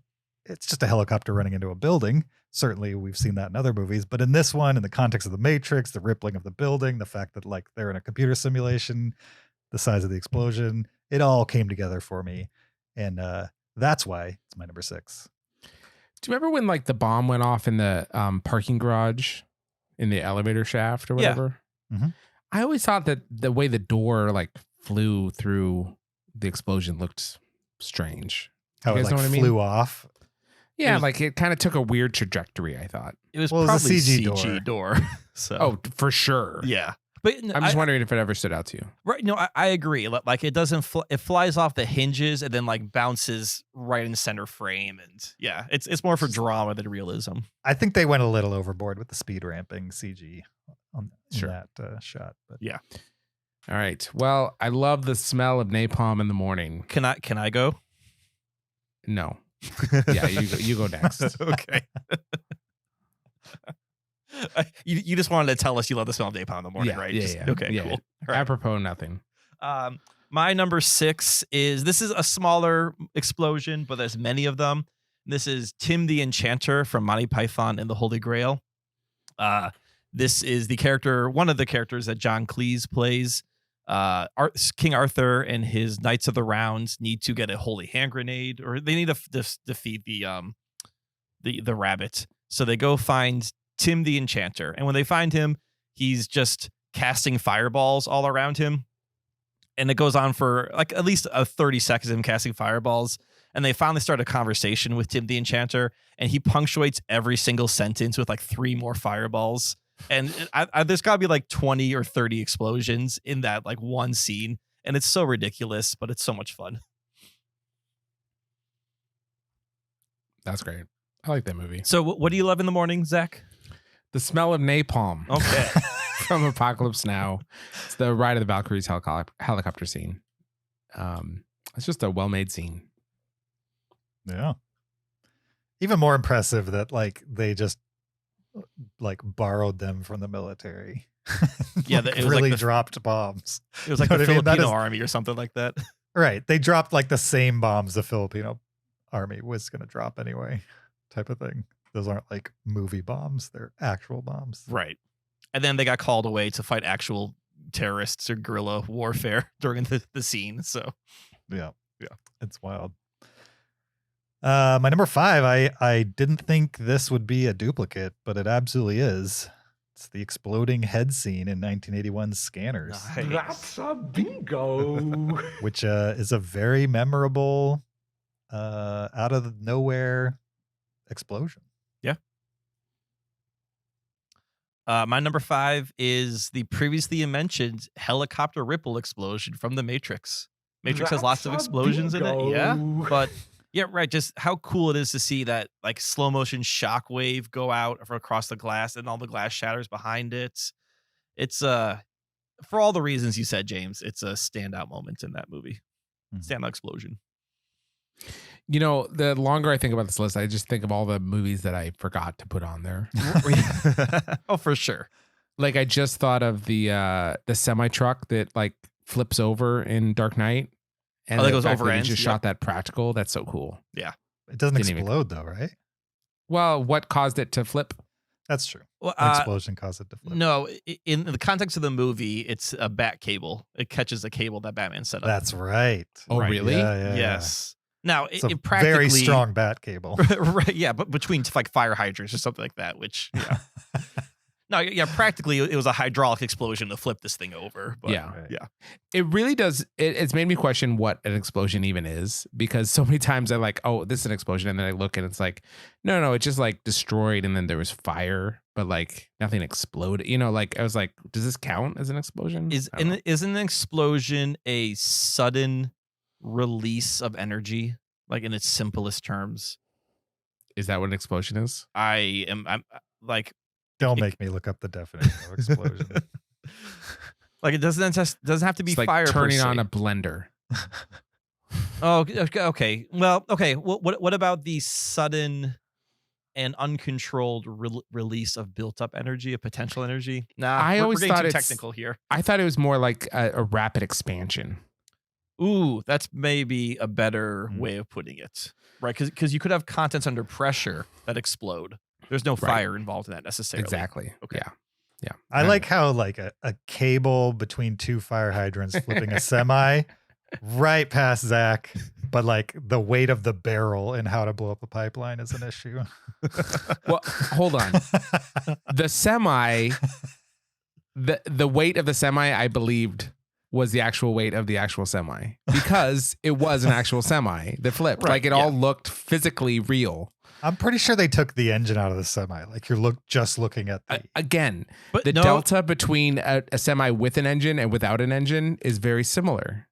it's just a helicopter running into a building. Certainly we've seen that in other movies, but in this one, in the context of the Matrix, the rippling of the building, the fact that like they're in a computer simulation, the size of the explosion, it all came together for me. And that's why it's my number 6. Do you remember when like the bomb went off in the parking garage in the elevator shaft or whatever? Yeah. Mm-hmm. I always thought that the way the door like flew through the explosion looked strange. How it like flew off. Yeah, like it kind of took a weird trajectory, I thought. It was Well, it was probably a CG CG door. So Oh, for sure. yeah. But I'm just wondering if it ever stood out to you. Right. No, I agree. Like it doesn't, it flies off the hinges and then like bounces right in center frame. And yeah, it's more for drama than realism. I think they went a little overboard with the speed ramping CG on in that shot. But Yeah. All right. Well, I love the smell of napalm in the morning. Can I go? No. Yeah, you go next. Okay. You just wanted to tell us you love the smell of napalm in the morning, right? Yeah. Okay, yeah. cool. All right. Apropos nothing. My number 6 is, this is a smaller explosion, but there's many of them. This is Tim the Enchanter from Monty Python and the Holy Grail. This is one of the characters that John Cleese plays. King Arthur and his Knights of the Round need to get a holy hand grenade, or they need to defeat the rabbit. So they go find Tim the Enchanter, and when they find him, he's just casting fireballs all around him, and it goes on for like at least 30 seconds of him casting fireballs. And they finally start a conversation with Tim the Enchanter, and he punctuates every single sentence with like 3 more fireballs. And there's got to be like 20 or 30 explosions in that like one scene. And it's so ridiculous, but it's so much fun. That's great. I like that movie. So what do you love in the morning, Zach? The smell of napalm. Okay. From Apocalypse Now. It's the Ride of the Valkyries helicopter scene. It's just a well-made scene. Yeah. Even more impressive that like they just like borrowed them from the military. Yeah, like, it was really like dropped bombs. It was like You the know what I mean? Filipino army or something like that. Right. They dropped like the same bombs the Filipino army was going to drop anyway, type of thing. Those aren't like movie bombs. They're actual bombs. Right. And then they got called away to fight actual terrorists or guerrilla warfare during the scene. So yeah. It's wild. My number 5, I didn't think this would be a duplicate, but it absolutely is. It's the exploding head scene in 1981's Scanners. Nice. That's a bingo. Which is a very memorable out of nowhere explosion. Yeah. My number 5 is the previously mentioned helicopter ripple explosion from The Matrix. Matrix has lots of explosions in it. Yeah. But yeah, right. Just how cool it is to see that like slow motion shockwave go out across the glass and all the glass shatters behind it. It's for all the reasons you said, James, it's a standout moment in that movie. Standout explosion. You know, the longer I think about this list, I just think of all the movies that I forgot to put on there. Oh, for sure. Like I just thought of the semi truck that like flips over in Dark Knight. And that goes fact over that he ends. just shot that practical. That's so cool. Yeah. It doesn't Didn't even- explode though, right? Well, what caused it to flip? That's true. Well, An explosion caused it to flip. No, in the context of the movie, it's a bat cable. It catches a cable that Batman set up. That's right. Oh, Right. really? Yeah. Yes. Now, It's a it practically very strong bat cable. right, yeah, but between like fire hydrants or something like that, which yeah. No, yeah, practically it was a hydraulic explosion to flip this thing over. But, Yeah. Right. Yeah. It really does. It's made me question what an explosion even is, because so many times I like, oh, this is an explosion. And then I look and it's like, no, it just like destroyed. And then there was fire, but like nothing exploded. You know, like I was like, does this count as an explosion? Is an explosion a sudden release of energy, like in its simplest terms? Is that what an explosion is? I'm like, Don't make me look up the definition of explosion. like it doesn't have to be It's like fire. turning per se. on a blender. Oh, okay. Well, okay. What about the sudden an uncontrolled release of built-up energy, of potential energy. Nah, I always we're getting thought too it's technical here. I thought it was more like a rapid expansion. Ooh, that's maybe a better way of putting it, right? Because you could have contents under pressure that explode. There's no fire involved in that necessarily. Exactly. Okay. Yeah. I like how like a cable between two fire hydrants flipping a semi right past Zach, but like the weight of the barrel and how to blow up a pipeline is an issue. Well, hold on. The semi, the weight of the semi, I believed was the actual weight of the actual semi because it was an actual semi that flipped. Like it all looked physically real. I'm pretty sure they took the engine out of the semi. Like you're just looking at the again, but the delta between a semi with an engine and without an engine is very similar.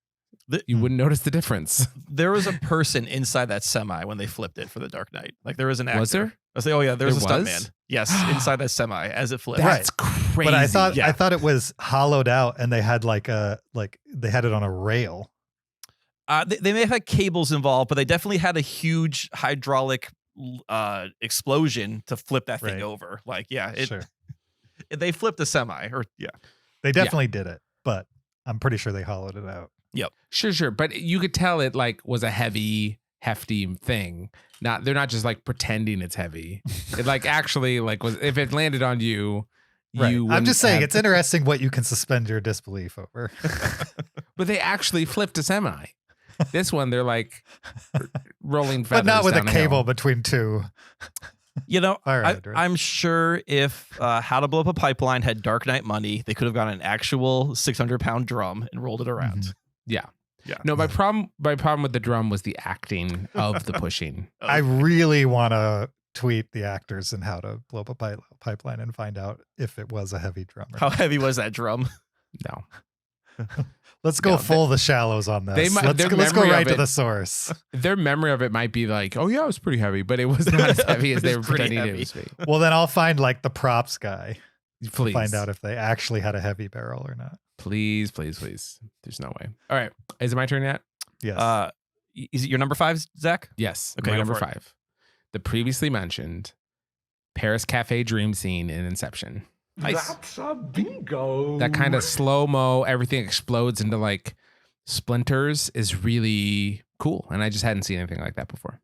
You wouldn't notice the difference. There was a person inside that semi when they flipped it for The Dark Knight. Like there was an actor. Was there? I say, oh yeah, there's a There was? stuntman. Yes, inside that semi as it flipped. That's crazy. But I thought it was hollowed out and they had they had it on a rail. They may have had cables involved, but they definitely had a huge hydraulic explosion to flip that thing over. Like, they flipped a semi, or they definitely did it, but I'm pretty sure they hollowed it out. Yep. Sure. But you could tell it like was a heavy, hefty thing. They're not just like pretending it's heavy. It like actually like was, if it landed on you, I'm just saying it's interesting what you can suspend your disbelief over. But they actually flipped a semi. This one, they're like rolling feathers, but not with a down cable hill. between two. You know, right. I'm sure if How to Blow Up a Pipeline had Dark Knight money, they could have gotten an actual 600-pound drum and rolled it around. Mm-hmm. Yeah. Yeah. No, my problem with the drum was the acting of the pushing. I really want to tweet the actors in How to Blow Up a Pipeline and find out if it was a heavy drum. How heavy was that drum? No. Let's go full The Shallows on this. Let's go right to the source. Their memory of it might be like, oh yeah, it was pretty heavy, but it was not as heavy as they were pretending it was. Well, then I'll find like the props guy. Please find out if they actually had a heavy barrel or not. Please. There's no way. All right. Is it my turn yet? Yes. Is it your number 5, Zach? Yes. Okay, my go number for it. 5. The previously mentioned Paris Cafe dream scene in Inception. Nice. That's a bingo. That kind of slow-mo, everything explodes into like splinters is really cool. And I just hadn't seen anything like that before.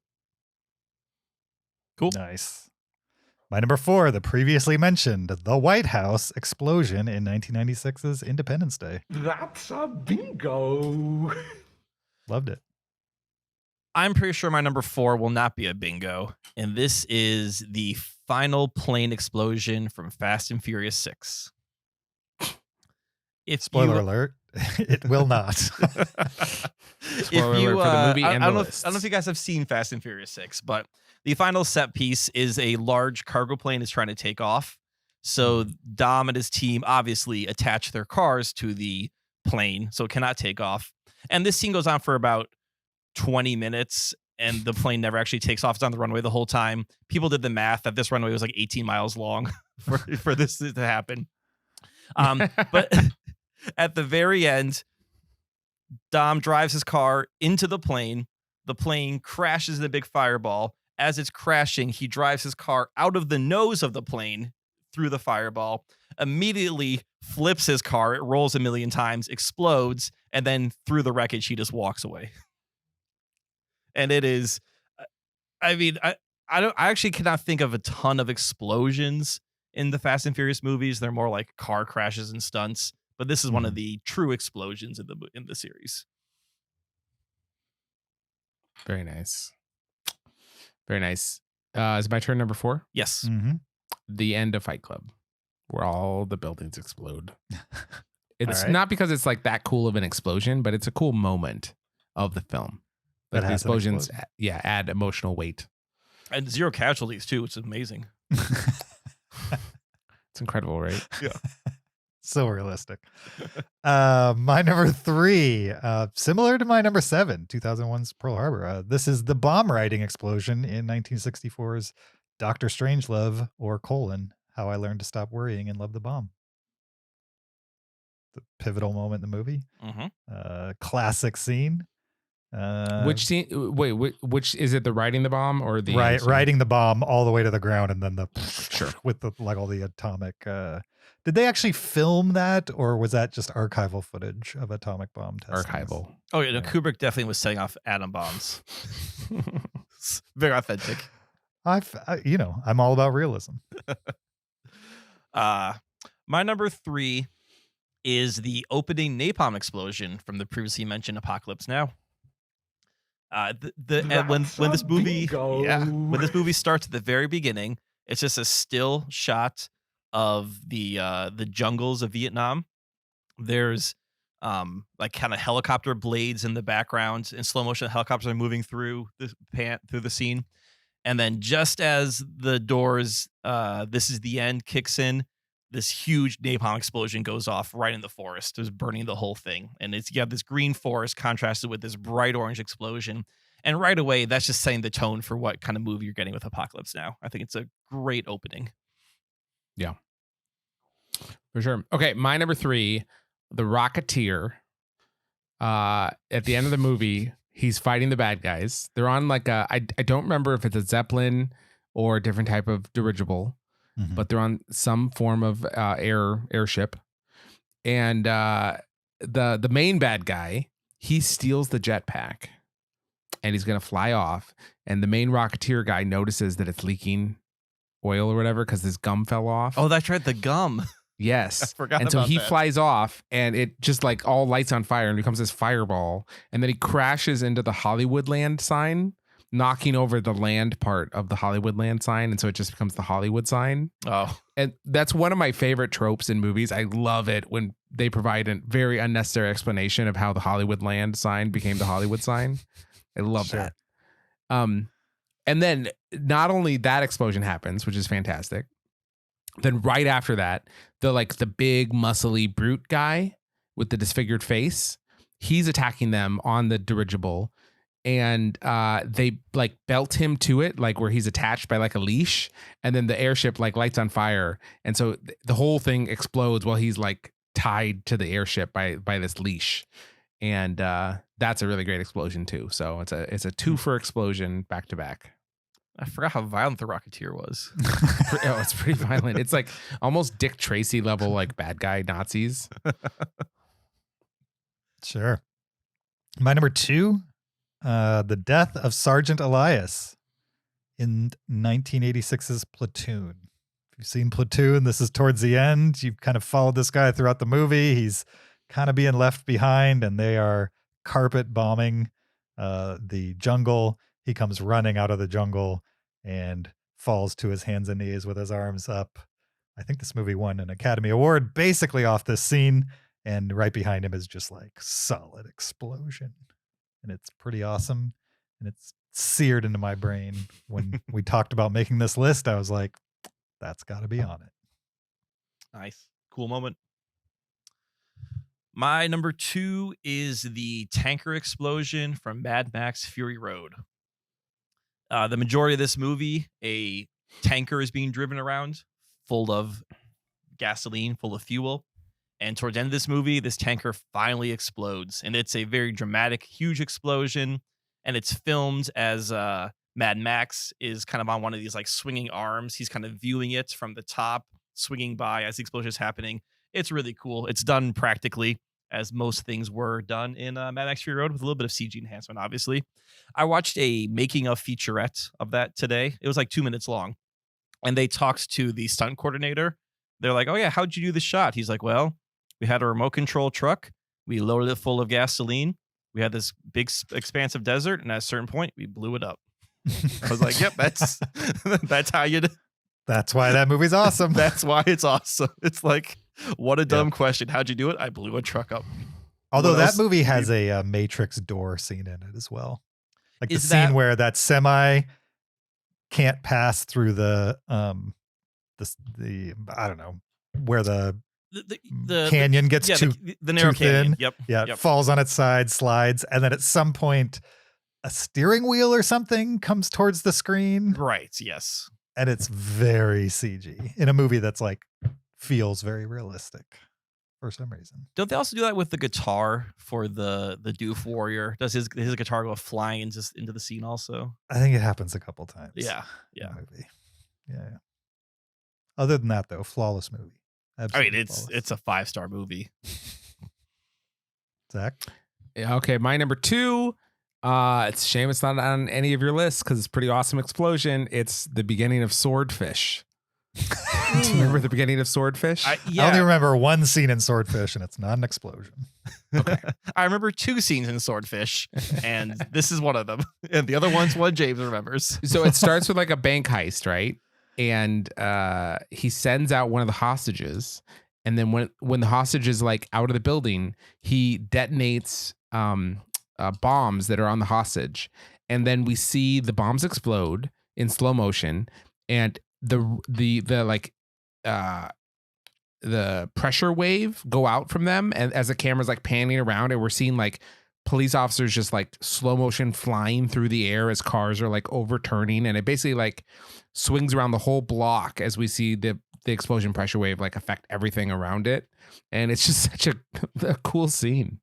Cool. Nice. My number 4, the previously mentioned The White House explosion in 1996's Independence Day. That's a bingo. Loved it. I'm pretty sure my number 4 will not be a bingo. And this is the final plane explosion from Fast and Furious 6. Spoiler alert, it will not. Spoiler alert for the movie and the lists. I don't know if you guys have seen Fast and Furious 6, but the final set piece is a large cargo plane is trying to take off. So Dom and his team obviously attach their cars to the plane so it cannot take off. And this scene goes on for about 20 minutes and the plane never actually takes off. It's on the runway the whole time. People did the math that this runway was like 18 miles long for this to happen. But at the very end, Dom drives his car into the plane. The plane crashes in a big fireball. As it's crashing, he drives his car out of the nose of the plane through the fireball, immediately flips his car. It rolls a million times, explodes, and then through the wreckage, he just walks away. And it is, I mean, I actually cannot think of a ton of explosions in the Fast and Furious movies. They're more like car crashes and stunts, but this is one of the true explosions in the series. Very nice. Very nice. Is my turn number 4? Yes. Mm-hmm. The end of Fight Club, where all the buildings explode. It's right. not because it's like that cool of an explosion, but it's a cool moment of the film. Like the explosions, add emotional weight. And 0 casualties too, which is amazing. It's incredible, right? Yeah. So realistic. My number 3, similar to my number 7, 2001's Pearl Harbor. This is the bomb riding explosion in 1964's Dr. Strangelove, or How I Learned to Stop Worrying and Love the Bomb. The pivotal moment in the movie. Mm-hmm. Classic scene. Which scene? Wait, which is it? The riding the bomb or the riding the bomb all the way to the ground, and then the sure with the like all the atomic. Did they actually film that, or was that just archival footage of atomic bomb testings? Archival. Oh yeah, no, Kubrick definitely was setting off atom bombs. Very authentic. I'm all about realism. My number 3 is the opening napalm explosion from the previously mentioned Apocalypse Now. When this movie when this movie starts at the very beginning, it's just a still shot of the jungles of Vietnam. There's like kind of helicopter blades in the background. In slow motion, helicopters are moving through the scene. And then just as the doors, this is the end, kicks in, this huge napalm explosion goes off right in the forest. It was burning the whole thing. And you have this green forest contrasted with this bright orange explosion. And right away, that's just setting the tone for what kind of movie you're getting with Apocalypse Now. I think it's a great opening. Yeah, for sure. Okay, my number 3, the Rocketeer. At the end of the movie, he's fighting the bad guys. They're on like I don't remember if it's a Zeppelin or a different type of dirigible, but they're on some form of airship. And the main bad guy, he steals the jetpack and he's going to fly off. And the main Rocketeer guy notices that it's leaking oil or whatever because his gum fell off. Oh, that's right, the gum. Yes. I forgot and so about he that. flies off and it just like all lights on fire and becomes this fireball. And then he crashes into the Hollywoodland sign, knocking over the land part of the Hollywoodland sign. And so it just becomes the Hollywood sign. Oh. And that's one of my favorite tropes in movies. I love it when they provide a very unnecessary explanation of how the Hollywoodland sign became the Hollywood sign. I love that. And then not only that explosion happens, which is fantastic. Then right after that, the big muscly brute guy with the disfigured face, he's attacking them on the dirigible, and they like belt him to it, like where he's attached by like a leash, and then the airship like lights on fire, and so the whole thing explodes while he's like tied to the airship by this leash, and that's a really great explosion too. So it's a 2-for explosion back to back. I forgot how violent the Rocketeer was. Oh, it's pretty violent. It's like almost Dick Tracy level, like bad guy Nazis. Sure. My number 2, the death of Sergeant Elias in 1986's Platoon. If you've seen Platoon, this is towards the end. You've kind of followed this guy throughout the movie. He's kind of being left behind, and they are carpet bombing the jungle. He comes running out of the jungle and falls to his hands and knees with his arms up. I think this movie won an Academy Award basically off this scene. And right behind him is just like solid explosion. And it's pretty awesome. And it's seared into my brain. When we talked about making this list, I was like, that's got to be on it. Nice. Cool moment. My number 2 is the tanker explosion from Mad Max Fury Road. The majority of this movie, a tanker is being driven around full of gasoline, full of fuel. And towards the end of this movie, this tanker finally explodes. And it's a very dramatic, huge explosion. And it's filmed as Mad Max is kind of on one of these like swinging arms. He's kind of viewing it from the top, swinging by as the explosion is happening. It's really cool. It's done practically, as most things were done in Mad Max Fury Road, with a little bit of CG enhancement, obviously. I watched a making of featurette of that today. It was like 2 minutes long. And they talked to the stunt coordinator. They're like, oh yeah, how'd you do the shot? He's like, well, we had a remote control truck. We loaded it full of gasoline. We had this big expansive desert. And at a certain point, we blew it up. I was like, yep, that's how you do. That's why that movie's awesome. That's why it's awesome. It's like, what a dumb question. How'd you do it? I blew a truck up. Although that movie has a Matrix door scene in it as well. Like the scene where that semi can't pass through the I don't know, where the canyon gets the narrow too canyon. thin. Yep. It falls on its side, slides, and then at some point a steering wheel or something comes towards the screen. Right, yes. And it's very CG in a movie that's like feels very realistic for some reason. Don't they also do that with the guitar for the Doof Warrior? Does his guitar go flying into the scene also? I think it happens a couple times. Yeah. in the movie. Yeah. Other than that, though, flawless movie. Absolutely it's a 5-star movie. Zach? Yeah, okay, my number 2. It's a shame it's not on any of your lists because it's a pretty awesome explosion. It's the beginning of Swordfish. Do you remember the beginning of Swordfish? I only remember one scene in Swordfish, and it's not an explosion. Okay. I remember 2 scenes in Swordfish, and this is one of them. And the other one's one James remembers. So it starts with like a bank heist, right? And he sends out one of the hostages, and then when the hostage is like out of the building, he detonates bombs that are on the hostage, and then we see the bombs explode in slow motion, and the pressure wave go out from them, and as the camera's like panning around, and we're seeing like police officers just like slow motion flying through the air as cars are like overturning, and it basically like swings around the whole block as we see the explosion pressure wave like affect everything around it, and it's just such a cool scene.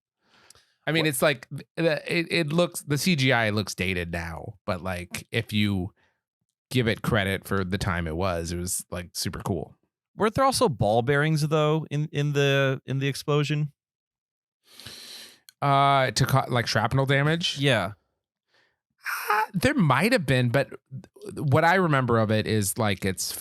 I mean, it's like it looks, the CGI looks dated now, but like if you give it credit for the time it was like super cool. Weren't there also ball bearings though in the explosion? To like shrapnel damage? Yeah. There might have been, but what I remember of it is like it's a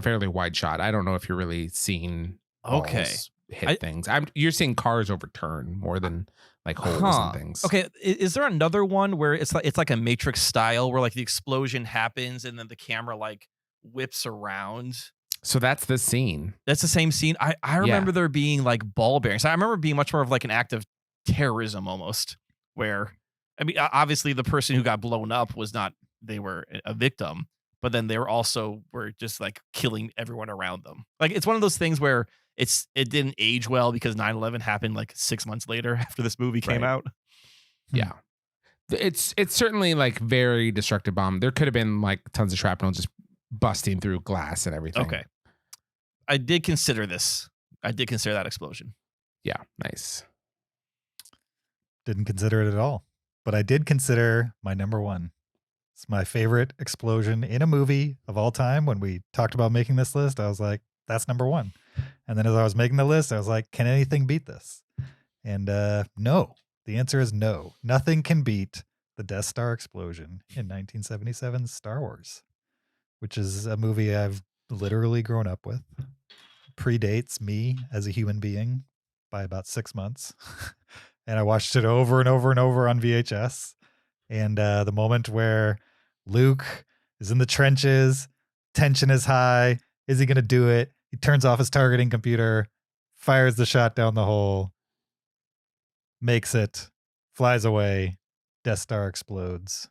fairly wide shot. I don't know if you're really seeing balls hit things. You're seeing cars overturn more than like holes and things. Okay, is there another one where it's like a Matrix style where like the explosion happens and then the camera like whips around? So that's the scene. That's the same scene. I remember there being like ball bearings. I remember being much more of like an act of terrorism almost, where I mean obviously the person who got blown up was not, they were a victim, but then they were just like killing everyone around them. Like it's one of those things where it didn't age well because 9/11 happened like 6 months later after this movie came out. Yeah. It's certainly like very destructive bomb. There could have been like tons of shrapnel just busting through glass and everything. Okay. I did consider this. I did consider that explosion. Yeah, nice. Didn't consider it at all, but I did consider my number 1. It's my favorite explosion in a movie of all time. When we talked about making this list, I was like, that's number 1. And then as I was making the list, I was like, can anything beat this? And no, the answer is no. Nothing can beat the Death Star explosion in 1977's Star Wars, which is a movie I've literally grown up with. Predates me as a human being by about 6 months. And I watched it over and over and over on VHS. And the moment where Luke is in the trenches, tension is high. Is he going to do it? He turns off his targeting computer, fires the shot down the hole, makes it, flies away. Death Star explodes.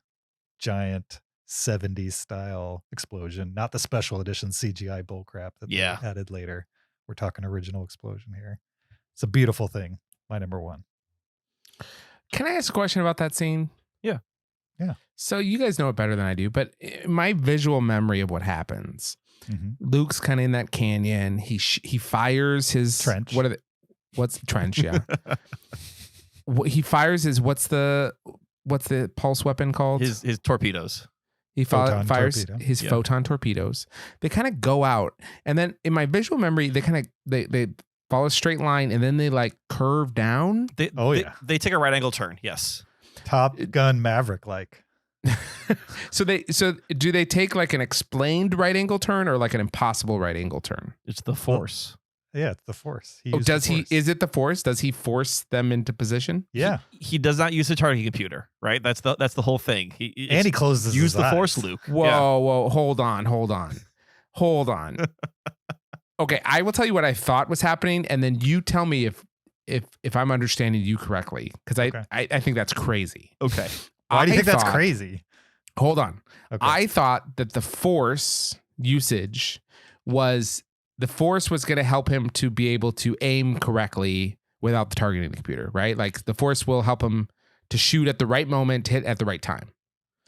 Giant 70s style explosion, not the special edition CGI bullcrap that they added later. We're talking original explosion here. It's a beautiful thing. My number 1. Can I ask a question about that scene? Yeah. So you guys know it better than I do, but my visual memory of what happens, Luke's kind of in that canyon. He fires his trench. What's trench? Yeah. He fires his, what's the pulse weapon called? His torpedoes. He fires his photon torpedoes. They kind of go out, and then in my visual memory, they follow a straight line, and then they like curve down. They take a right angle turn. Yes. Top Gun Maverick like. So do they take like an explained right angle turn or like an impossible right angle turn? It's the Force. Yeah, it's the Force. Is it the Force? Does he force them into position? Yeah. He does not use the targeting computer, right? That's the whole thing. He closes use his the eyes. Force, Luke. Whoa, hold on. Okay, I will tell you what I thought was happening, and then you tell me if I'm understanding you correctly, because I think that's crazy. Okay. Why do you think that's crazy? Hold on. Okay. I thought that the Force usage was going to help him to be able to aim correctly without the targeting computer, right? Like the Force will help him to shoot at the right moment, hit at the right time.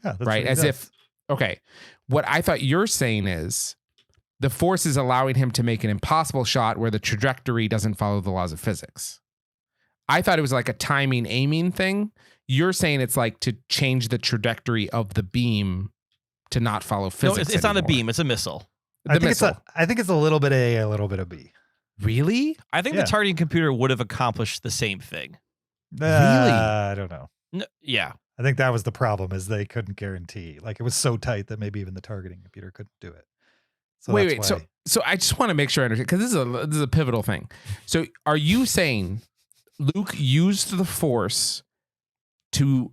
Yeah, that's right? As if okay. What I thought you're saying is the force is allowing him to make an impossible shot where the trajectory doesn't follow the laws of physics. I thought it was like a timing aiming thing. You're saying it's like to change the trajectory of the beam to not follow physics. No, it's not a beam. It's a missile. I think it's a little bit A, a little bit of B. Really? I think the targeting computer would have accomplished the same thing. Really? I don't know. No, yeah. I think that was the problem, is they couldn't guarantee. Like, it was so tight that maybe even the targeting computer couldn't do it. So wait. So I just want to make sure I understand, because this is a pivotal thing. So are you saying Luke used the force to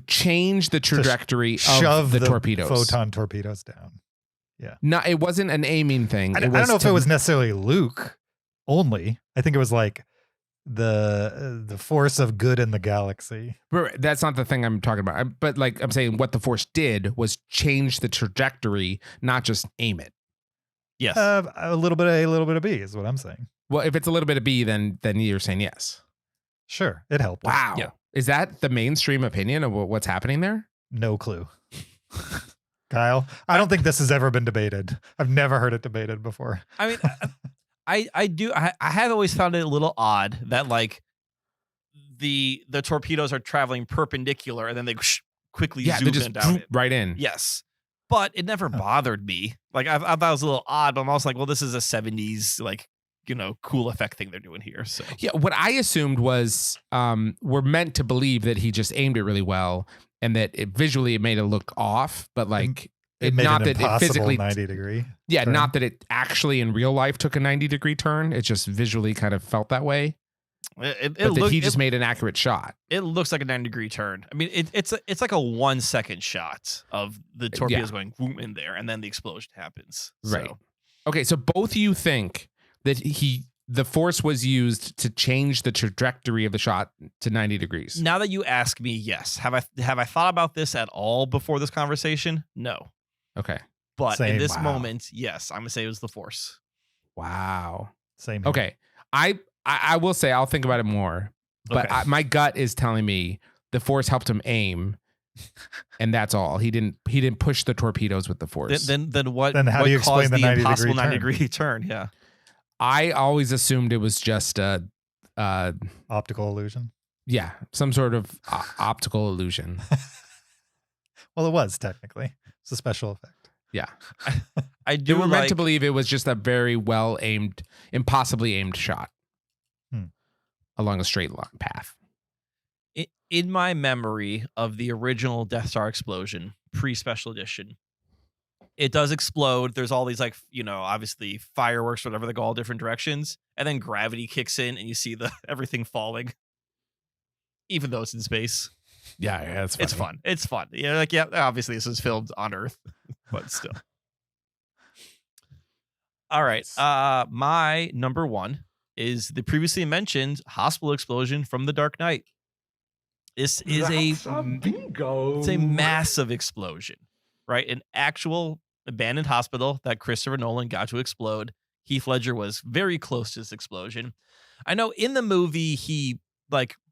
change the trajectory of the torpedoes, photon torpedoes down? Yeah. No, it wasn't an aiming thing. I don't know if it was necessarily Luke only. I think it was like the force of good in the galaxy. That's not the thing I'm talking about. But like I'm saying, what the force did was change the trajectory, not just aim it. Yes. A little bit of A, a little bit of B is what I'm saying. Well, if it's a little bit of B, then you're saying yes. Sure, it helped. Wow. Yeah. Is that the mainstream opinion of what's happening there? No clue. Kyle, I don't think this has ever been debated. I've never heard it debated before. I mean, I have always found it a little odd that like the torpedoes are traveling perpendicular and then they quickly zoom just in down it. Right in. Yes. But it never bothered me. Like I thought it was a little odd, but I'm also like, well, this is a 70s like, cool effect thing they're doing here. So yeah, what I assumed was we're meant to believe that he just aimed it really well and that it visually it made it look off, but like it made not an that it impossible physically 90-degree. Yeah, turn. not that it actually in real life took a 90-degree turn. It just visually kind of felt that way. He just made an accurate shot. It looks like a 90-degree turn. I mean, it's like a 1 second shot of the torpedoes going boom in there, and then the explosion happens. Right. So. Okay, so both of you think that the force was used to change the trajectory of the shot to 90 degrees. Now that you ask me, yes. Have I thought about this at all before this conversation? No. Okay. But Same. in this Wow. moment, yes, I'm gonna say it was the force. Wow. Same here. Okay. I will say I'll think about it more, but Okay. my gut is telling me the force helped him aim, and that's all. He didn't push the torpedoes with the force. Then what? Then how what do you explain caused the 90-degree impossible turn? 90-degree turn? Yeah. I always assumed it was just Optical illusion. some sort of optical illusion. Well, it was technically. It's a special effect. Yeah. I They do were meant like to believe it was just a very well aimed, impossibly aimed shot along a straight line path. in my memory of the original Death Star explosion pre-special edition. It does explode. There's all these like, obviously fireworks, whatever they go all different directions. And then gravity kicks in and you see everything falling. Even though it's in space. Yeah, that's funny. It's fun. It's fun. Obviously this was filmed on Earth, but still. All right. My number one is the previously mentioned hospital explosion from The Dark Knight. This is bingo. It's a massive explosion, right? An actual abandoned hospital that Christopher Nolan got to explode. Heath Ledger was very close to this explosion. I know in the movie he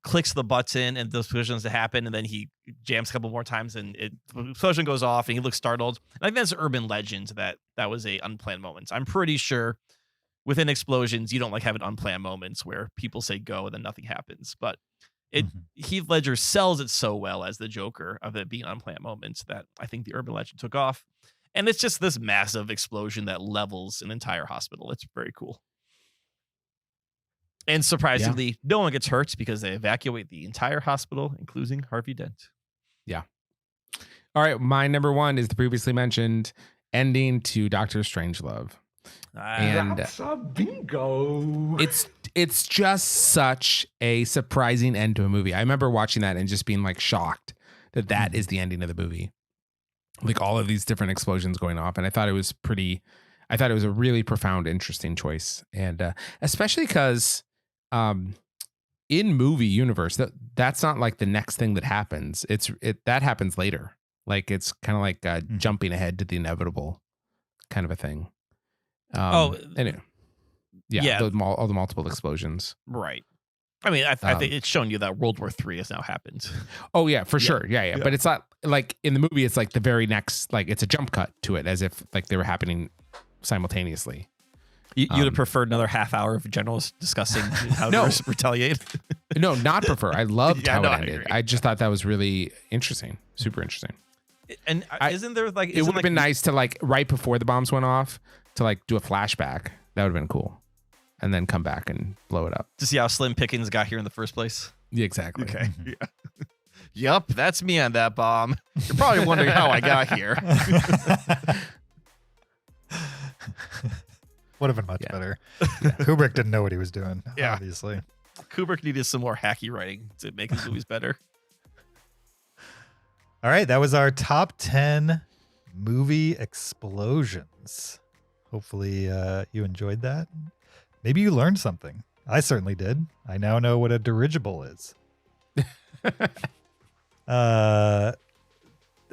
clicks the button and the explosions to happen, and then he jams a couple more times and the explosion goes off and he looks startled. And I think that's urban legend that was a unplanned moment. I'm pretty sure within explosions you don't having unplanned moments where people say go and then nothing happens. But Heath Ledger sells it so well as the Joker of it being unplanned moments that I think the urban legend took off. And it's just this massive explosion that levels an entire hospital. It's very cool. And surprisingly, no one gets hurt because they evacuate the entire hospital, including Harvey Dent. Yeah. All right. My number one is the previously mentioned ending to Doctor Strangelove. And That's a bingo. It's just such a surprising end to a movie. I remember watching that and just being shocked that is the ending of the movie. All of these different explosions going off. And I thought it was a really profound, interesting choice. And especially because in movie universe, that's not the next thing that happens. That happens later. It's kind of jumping ahead to the inevitable kind of a thing. Anyway. Yeah. All the multiple explosions. Right. I mean, I think it's shown you that World War III has now happened. Oh yeah, for sure. Yeah. But it's not like in the movie. It's like the very next, like it's a jump cut to it, as if like they were happening simultaneously. You'd have preferred another half hour of generals discussing how to retaliate. No, not prefer. I loved how it ended. I just thought that was really interesting, super interesting. And isn't there like it would have been nice to like right before the bombs went off to like do a flashback. That would have been cool. And then come back and blow it up. To see how Slim Pickens got here in the first place? Yeah, exactly. Okay. Yeah. Yup, that's me on that bomb. You're probably wondering how I got here. Would have been much better. Kubrick didn't know what he was doing, obviously. Kubrick needed some more hacky writing to make his movies better. All right, that was our top 10 movie explosions. Hopefully you enjoyed that. Maybe you learned something. I certainly did. I now know what a dirigible is.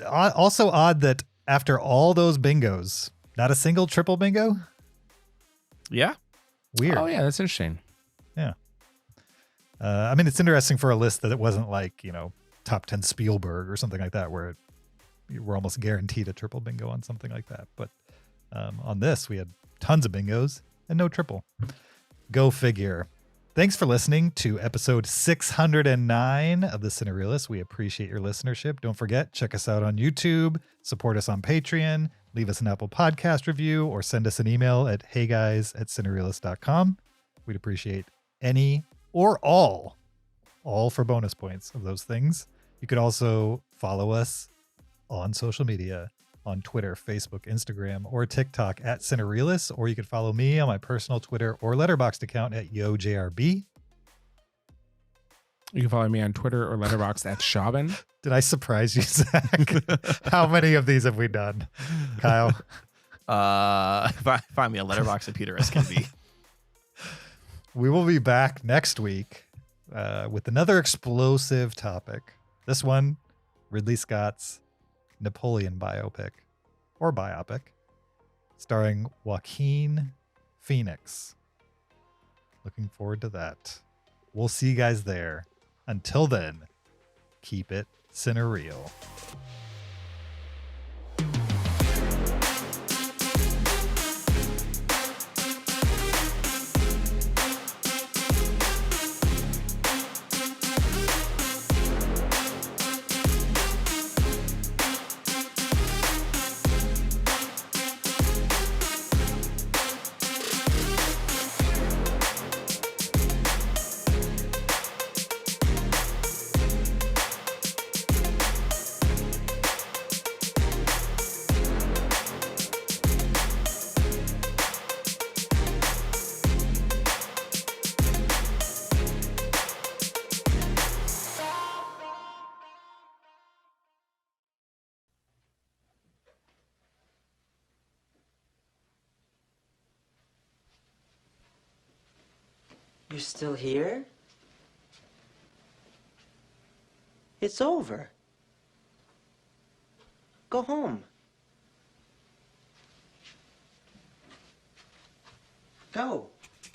Also odd that after all those bingos, not a single triple bingo? Yeah. Weird. Oh, yeah, that's interesting. Yeah. I mean, it's interesting for a list that it wasn't like, top 10 Spielberg or something like that, where we're almost guaranteed a triple bingo on something like that. But on this, we had tons of bingos and no triple. Go figure. Thanks for listening to episode 609 of the Cinereelists. We appreciate your listenership. Don't forget, check us out on YouTube, support us on Patreon, leave us an Apple Podcast review, or send us an email at heyguys@cinereelists.com. We'd appreciate any or all for bonus points of those things. You could also follow us on social media, on Twitter, Facebook, Instagram, or TikTok at Cinereelists, or you could follow me on my personal Twitter or Letterboxd account at YoJRB. You can follow me on Twitter or Letterboxd at Shaubin. Did I surprise you, Zach? How many of these have we done, Kyle? Find me on Letterboxd at Peter SKB. We will be back next week with another explosive topic. This one, Ridley Scott's Napoleon biopic, starring Joaquin Phoenix. Looking forward to that. We'll see you guys there. Until then, keep it cinereal. You're still here? It's over. Go home. Go.